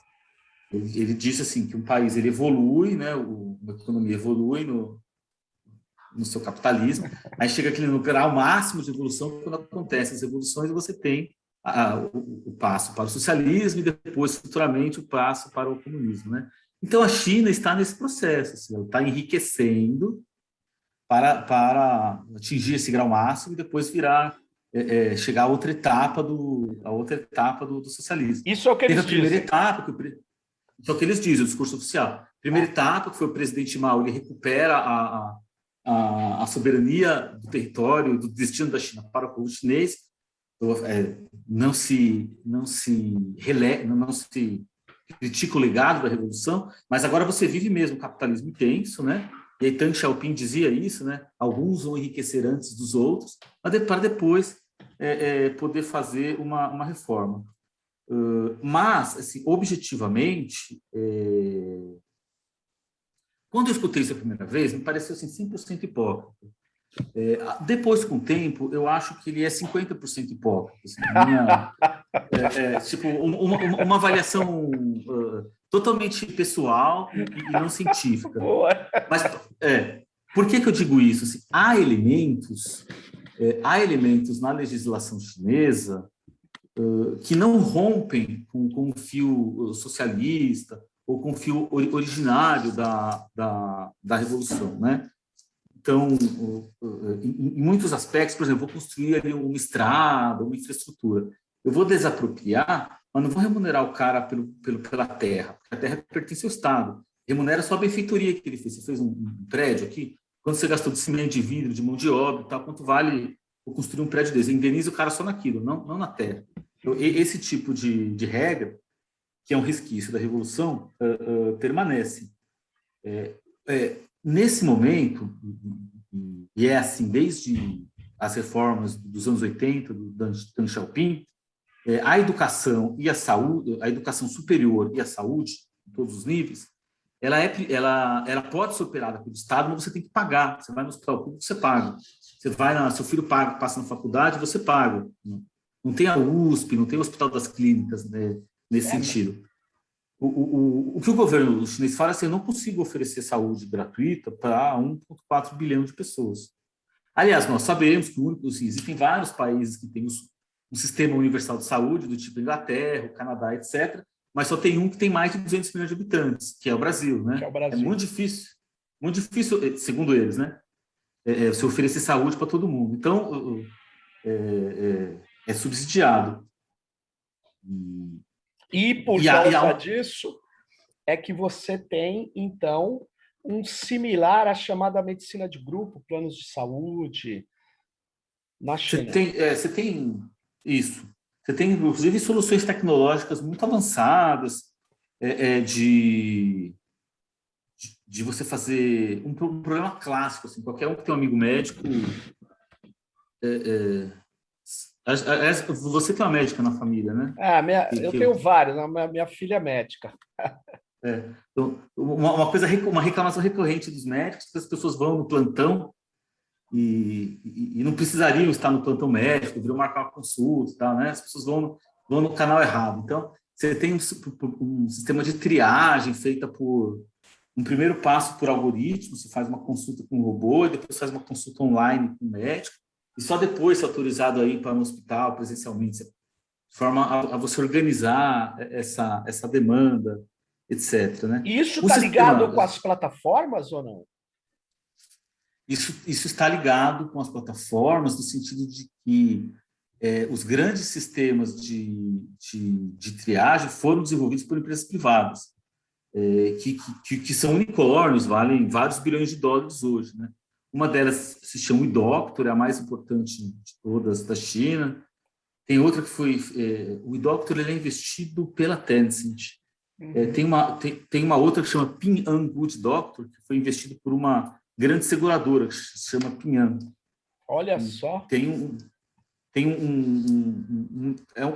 S2: ele disse assim, que um país ele evolui, né, uma economia evolui no seu capitalismo, aí chega aquele no grau máximo de evolução, quando acontecem as evoluções, você tem o passo para o socialismo e depois, futuramente, o passo para o comunismo, né? Então, a China está nesse processo, assim, ela está enriquecendo para atingir esse grau máximo e depois chegar à outra etapa do socialismo.
S1: Isso é o que eles
S2: Teve a primeira
S1: dizem.
S2: etapa, Isso é o que eles dizem, o discurso oficial. Primeira etapa, que foi o presidente Mao, ele recupera a soberania do território, do destino da China para o povo chinês, não se critica o legado da Revolução, mas agora você vive mesmo o capitalismo intenso, né? E aí Deng Xiaoping dizia isso, né? Alguns vão enriquecer antes dos outros, para depois poder fazer uma reforma. Mas, assim, objetivamente, quando eu escutei isso a primeira vez, me pareceu assim, 100% hipócrita. Depois, com o tempo, eu acho que ele é 50% hipócrita. Assim, tipo, uma avaliação totalmente pessoal e não científica. Mas por que eu digo isso? Assim, há elementos na legislação chinesa que não rompem com o fio socialista ou com o fio originário da Revolução, né? Então, em muitos aspectos, por exemplo, vou construir ali uma estrada, uma infraestrutura. Eu vou desapropriar, mas não vou remunerar o cara pela terra, porque a terra pertence ao Estado. Remunera só a benfeitoria que ele fez. Você fez um prédio aqui, quando você gastou de cimento, de vidro, de mão de obra, tal, quanto vale construir um prédio desse? Indeniza o cara só naquilo, não na terra. Então, esse tipo de regra, que é um resquício da Revolução, permanece. Nesse momento, e é assim desde as reformas dos anos 80, do Deng Xiaoping, a educação e a saúde, a educação superior e a saúde, em todos os níveis, ela pode ser operada pelo Estado, mas você tem que pagar. Você vai no hospital público, você paga. Você vai seu filho passa na faculdade, você paga. Não tem a USP, não tem o Hospital das Clínicas, né, nesse sentido. O que o governo chinês fala é assim: eu não consigo oferecer saúde gratuita para 1,4 bilhão de pessoas. Aliás, nós sabemos que existem vários países que têm um sistema universal de saúde, do tipo Inglaterra, o Canadá, etc., mas só tem um que tem mais de 200 milhões de habitantes, que é o Brasil, né? É muito difícil, segundo eles, né? Você oferecer saúde para todo mundo. Então, é subsidiado.
S1: E por causa disso, é que você tem, então, um similar à chamada medicina de grupo, planos de saúde, na China.
S2: Você tem isso. Você tem, inclusive, soluções tecnológicas muito avançadas de você fazer um problema clássico. Assim, qualquer um que tem um amigo médico... Você tem uma médica na família, né?
S1: Eu tenho vários. Minha filha é médica.
S2: Então, uma reclamação recorrente dos médicos, que as pessoas vão no plantão e não precisariam estar no plantão médico, deveriam marcar uma consulta e tal, né? As pessoas vão no canal errado. Então, você tem um sistema de triagem feita por um primeiro passo por algoritmo, você faz uma consulta com um robô, e depois faz uma consulta online com o médico, e só depois é autorizado a ir para um hospital presencialmente, de forma a você organizar essa demanda, etc. Né?
S1: E isso está ligado com as plataformas ou não?
S2: Isso está ligado com as plataformas, no sentido de que os grandes sistemas de triagem foram desenvolvidos por empresas privadas, que são unicórnios, valem vários bilhões de dólares hoje. Né? Uma delas se chama o eDoctor, é a mais importante de todas da China. Tem outra que foi... o eDoctor ele é investido pela Tencent. Tem uma outra que chama Ping An Good Doctor, que foi investido por uma grande seguradora, que se chama Ping An.
S1: Olha só.
S2: É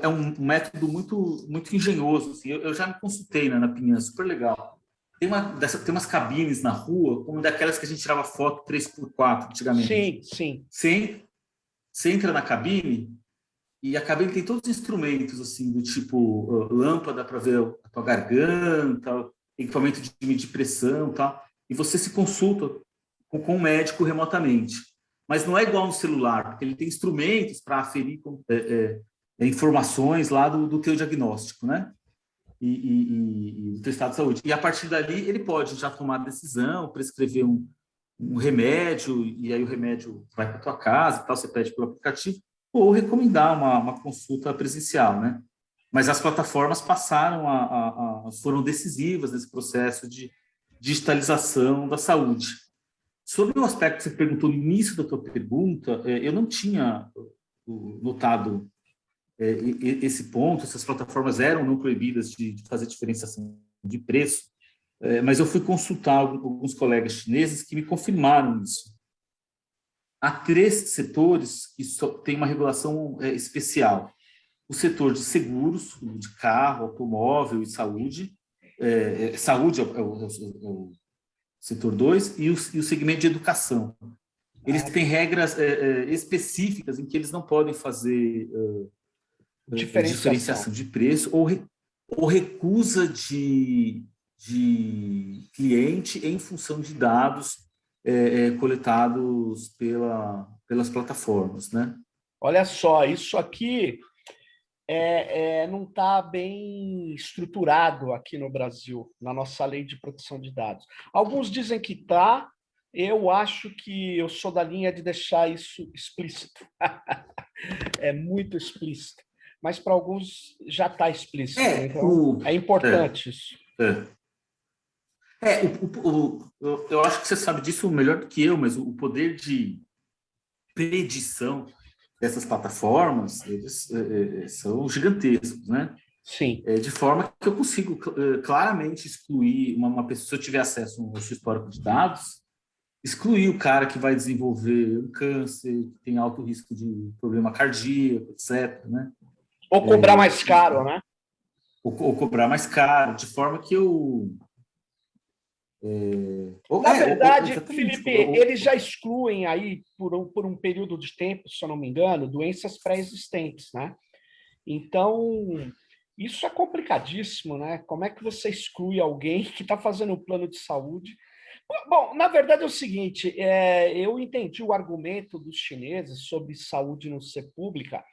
S2: um método muito engenhoso. Assim. Eu já me consultei na Ping An, super legal. Tem umas cabines na rua, como daquelas que a gente tirava foto 3x4 antigamente.
S1: Sim.
S2: Você entra na cabine e a cabine tem todos os instrumentos, assim, do tipo lâmpada para ver a tua garganta, equipamento de medir pressão, tal, e você se consulta com o médico remotamente. Mas não é igual no celular, porque ele tem instrumentos para aferir informações lá do teu diagnóstico, né? E do teu estado de saúde. E a partir dali ele pode já tomar a decisão, prescrever um remédio, e aí o remédio vai para tua casa, tal, você pede pelo aplicativo, ou recomendar uma consulta presencial, né? Mas as plataformas passaram foram decisivas nesse processo de digitalização da saúde. Sobre o aspecto que você perguntou no início da tua pergunta, eu não tinha notado esse ponto, essas plataformas eram não proibidas de fazer diferenciação de preço, mas eu fui consultar alguns colegas chineses que me confirmaram isso. Há 3 setores que têm uma regulação especial. O setor de seguros, de carro, automóvel e saúde. Saúde é o setor 2, e o segmento de educação. Eles têm regras específicas em que eles não podem fazer diferenciação de preço ou recusa de cliente em função de dados coletados pelas plataformas, né?
S1: Olha só, isso aqui não está bem estruturado aqui no Brasil, na nossa lei de proteção de dados. Alguns dizem que está, eu acho que eu sou da linha de deixar isso explícito. É muito explícito. Mas para alguns já está explícito. Então, é importante isso.
S2: Eu acho que você sabe disso melhor do que eu, mas o poder de predição dessas plataformas, eles são gigantescos, né?
S1: Sim.
S2: De forma que eu consigo claramente excluir uma pessoa, se eu tiver acesso ao seu histórico de dados, excluir o cara que vai desenvolver um câncer, que tem alto risco de problema cardíaco, etc., né?
S1: Ou cobrar mais caro, né?
S2: Ou cobrar mais caro, de forma que eu...
S1: Na verdade, Felipe, eles já excluem aí, por um período de tempo, se eu não me engano, doenças pré-existentes, né? Então, isso é complicadíssimo, né? Como é que você exclui alguém que está fazendo um plano de saúde? Bom, na verdade é o seguinte, eu entendi o argumento dos chineses sobre saúde não ser pública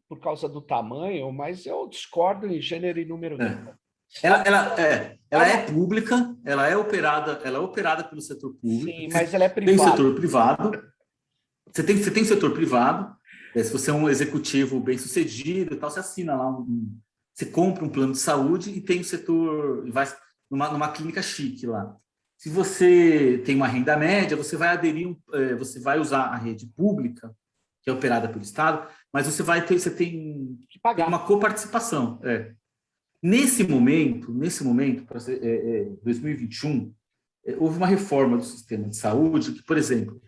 S1: por causa do tamanho, mas eu discordo em gênero e número.
S2: Ela é pública, ela é operada pelo setor público.
S1: Sim, mas ela é privada.
S2: Tem o setor privado. Você tem o setor privado. Se você é um executivo bem-sucedido e tal, você assina lá, você compra um plano de saúde e tem o setor, vai numa clínica chique lá. Se você tem uma renda média, você vai você vai usar a rede pública, que é operada pelo Estado, mas você tem que pagar uma coparticipação. Nesse momento, para 2021, houve uma reforma do sistema de saúde que, por exemplo,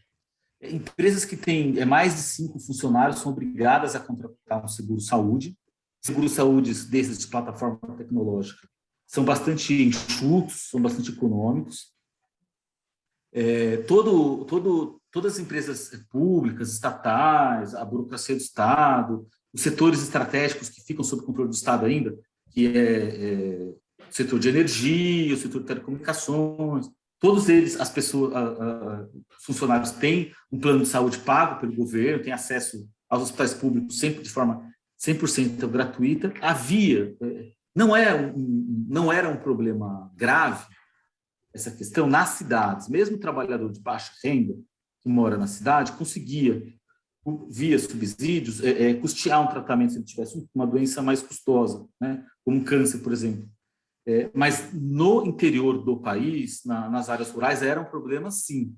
S2: empresas que têm mais de 5 funcionários são obrigadas a contratar um seguro-saúde. Seguros-saúdes desses de plataforma tecnológica são bastante enxutos, são bastante econômicos. Todas as empresas públicas, estatais, a burocracia do Estado, os setores estratégicos que ficam sob controle do Estado ainda, que o setor de energia, o setor de telecomunicações, todos eles, as pessoas, os funcionários têm um plano de saúde pago pelo governo, têm acesso aos hospitais públicos sempre de forma 100% gratuita. Não era um problema grave essa questão nas cidades. Mesmo o trabalhador de baixa renda que mora na cidade conseguia, via subsídios, custear um tratamento se ele tivesse uma doença mais custosa, né? Como um câncer, por exemplo. Mas no interior do país, nas áreas rurais, era um problema, sim.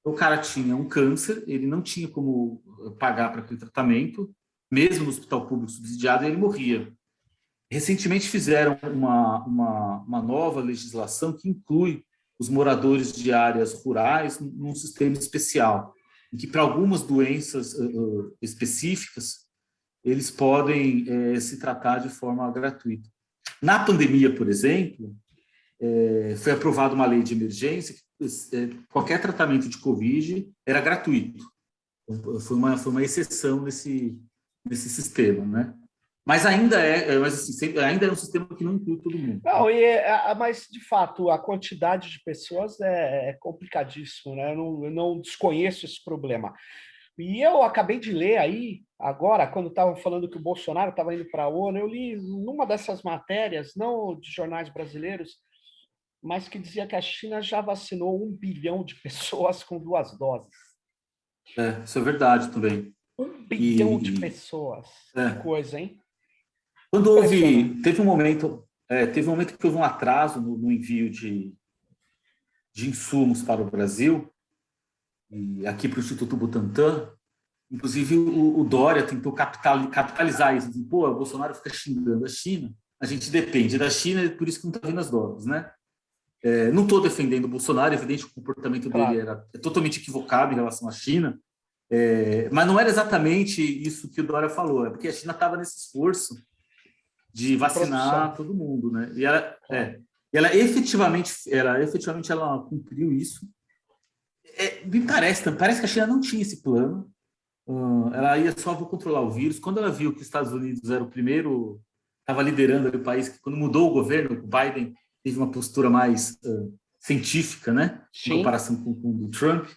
S2: O cara tinha um câncer, ele não tinha como pagar para aquele tratamento, mesmo no hospital público subsidiado, ele morria. Recentemente fizeram uma nova legislação que inclui os moradores de áreas rurais num sistema especial, em que para algumas doenças específicas, eles podem se tratar de forma gratuita. Na pandemia, por exemplo, foi aprovada uma lei de emergência que qualquer tratamento de Covid era gratuito. Foi uma exceção nesse sistema, né? Mas ainda ainda é um sistema que não inclui todo mundo.
S1: Não, mas, de fato, a quantidade de pessoas é complicadíssimo, né? Eu não desconheço esse problema. E eu acabei de ler aí, agora, quando estavam falando que o Bolsonaro estava indo para a ONU, eu li numa dessas matérias, não de jornais brasileiros, mas que dizia que a China já vacinou 1 bilhão de pessoas com 2 doses.
S2: Isso é verdade também.
S1: 1 bilhão de pessoas. Que coisa, hein?
S2: Quando teve um momento que houve um atraso no envio de insumos para o Brasil, e aqui para o Instituto Butantan, inclusive o Dória tentou capitalizar isso. Dizendo, o Bolsonaro fica xingando a China, a gente depende da China, e por isso que não está vindo as dólares, né? Não estou defendendo o Bolsonaro, é evidente que o comportamento dele era totalmente equivocado em relação à China, mas não era exatamente isso que o Dória falou, é porque a China estava nesse esforço de vacinar todo mundo, né? E ela efetivamente ela cumpriu isso. Me parece que a China não tinha esse plano. Ela ia só vou controlar o vírus. Quando ela viu que os Estados Unidos era o primeiro, estava liderando o país, que quando mudou o governo, o Biden teve uma postura mais científica, né? Em comparação com o do Trump,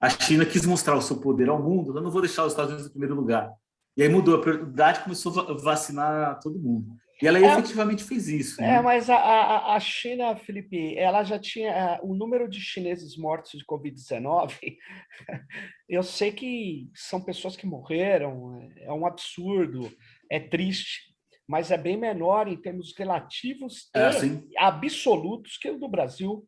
S2: a China quis mostrar o seu poder ao mundo. Eu não vou deixar os Estados Unidos em primeiro lugar. E aí mudou a prioridade e começou a vacinar todo mundo. E ela efetivamente fez isso. Né?
S1: Mas a China, Felipe, ela já tinha o número de chineses mortos de Covid-19. Eu sei que são pessoas que morreram, é um absurdo, é triste, mas é bem menor em termos relativos e absolutos que o do Brasil.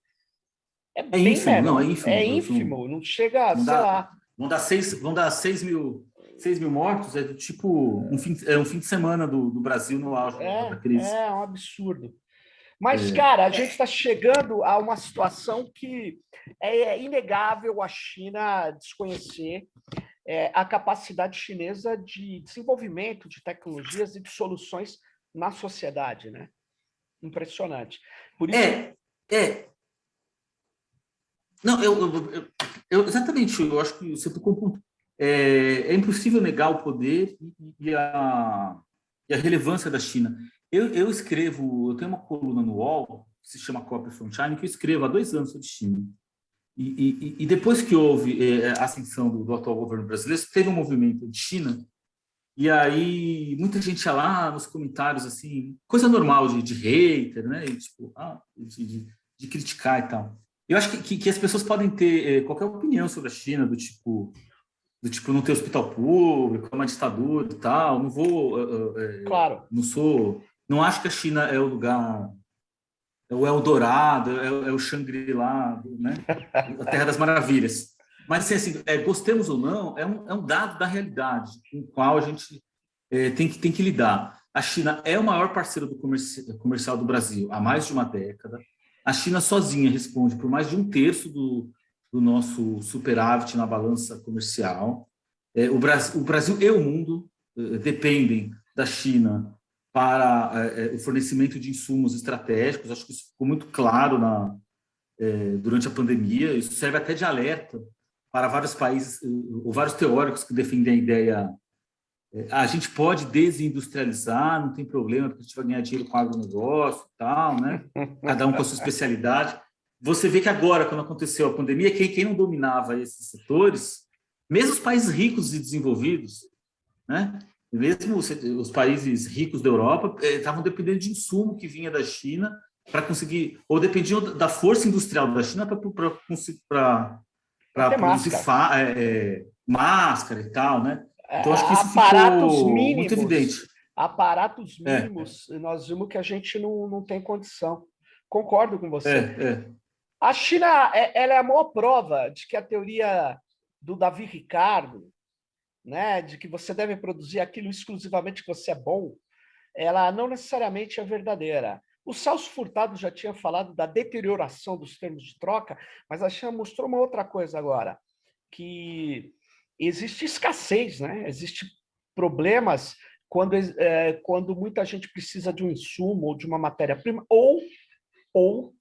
S1: É bem
S2: ínfimo,
S1: menor.
S2: não, é ínfimo.
S1: É ínfimo, não chega a, sei lá.
S2: Vão dar 6 mil mortos, é do tipo um fim de semana do Brasil no auge da crise.
S1: É um absurdo. Mas, cara, a gente está chegando a uma situação que é inegável a China desconhecer a capacidade chinesa de desenvolvimento de tecnologias e de soluções na sociedade, né? Impressionante. Por isso...
S2: Não, exatamente, eu acho que você tocou um ponto. É impossível negar o poder e a relevância da China. Eu tenho uma coluna no UOL, que se chama Copy from China, que eu escrevo há 2 anos sobre China. E depois que houve a ascensão do atual governo brasileiro, teve um movimento de China, e aí muita gente ia lá nos comentários, assim, coisa normal de hater, né? E, tipo, de criticar e tal. Eu acho que as pessoas podem ter qualquer opinião sobre a China, do tipo não ter hospital público, é uma ditadura e tal. Não vou...
S1: claro.
S2: Não acho que a China é o lugar... É o Eldorado, é o Shangri-La, né? A Terra das Maravilhas. Mas, assim, gostemos ou não, é um dado da realidade com o qual a gente tem que lidar. A China é o maior parceiro do comercial do Brasil há mais de uma década. A China sozinha responde por mais de 1/3 do nosso superávit na balança comercial. O Brasil e o mundo dependem da China para o fornecimento de insumos estratégicos. Acho que isso ficou muito claro durante a pandemia. Isso serve até de alerta para vários países, ou vários teóricos que defendem a ideia: a gente pode desindustrializar, não tem problema, porque a gente vai ganhar dinheiro com agronegócio e tal, né? Cada um com a sua especialidade. Você vê que agora, quando aconteceu a pandemia, quem não dominava esses setores, mesmo os países ricos e desenvolvidos, né? Mesmo os países ricos da Europa, estavam dependendo de insumo que vinha da China para conseguir, ou dependiam da força industrial da China para produzir máscara e tal, né? Então, acho que isso ficou muito evidente.
S1: Aparatos mínimos, nós vimos que a gente não tem condição. Concordo com você. A China ela é a maior prova de que a teoria do Davi Ricardo, né, de que você deve produzir aquilo exclusivamente que você é bom, ela não necessariamente é verdadeira. O Celso Furtado já tinha falado da deterioração dos termos de troca, mas a China mostrou uma outra coisa agora, que existe escassez, né? Existem problemas quando muita gente precisa de um insumo ou de uma matéria-prima ou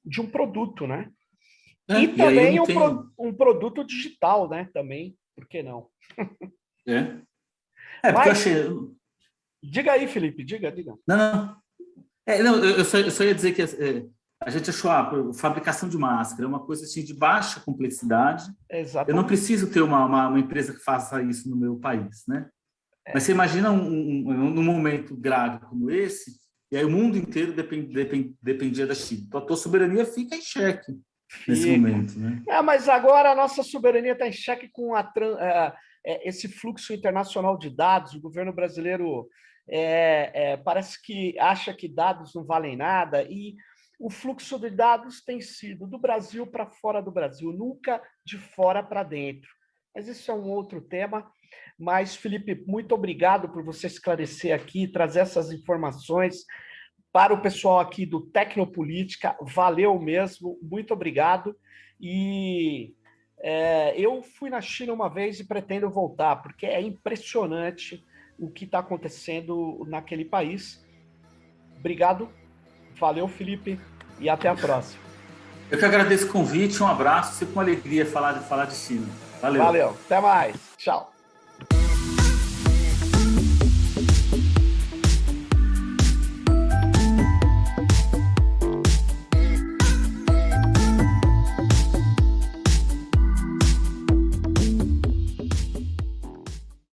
S1: de um produto, né? E também um produto digital, né? Também, por que não?
S2: Porque eu achei...
S1: Diga aí, Felipe, diga.
S2: Não. Eu só ia dizer que a gente achou a fabricação de máscara é uma coisa assim, de baixa complexidade.
S1: Exatamente.
S2: Eu não preciso ter uma empresa que faça isso no meu país, né? Mas você imagina num momento grave como esse, e aí o mundo inteiro dependia da China. Então a tua soberania fica em xeque nesse momento, né?
S1: Mas agora a nossa soberania está em xeque com esse fluxo internacional de dados. O governo brasileiro parece que acha que dados não valem nada, e o fluxo de dados tem sido do Brasil para fora do Brasil, nunca de fora para dentro. Mas isso é um outro tema. Mas, Felipe, muito obrigado por você esclarecer aqui, trazer essas informações para o pessoal aqui do Tecnopolítica. Valeu mesmo, muito obrigado. E eu fui na China uma vez e pretendo voltar, porque é impressionante o que está acontecendo naquele país. Obrigado, valeu, Felipe, e até a próxima.
S2: Eu que agradeço o convite, um abraço, sempre uma alegria falar de China. Valeu.
S1: Valeu, até mais, tchau.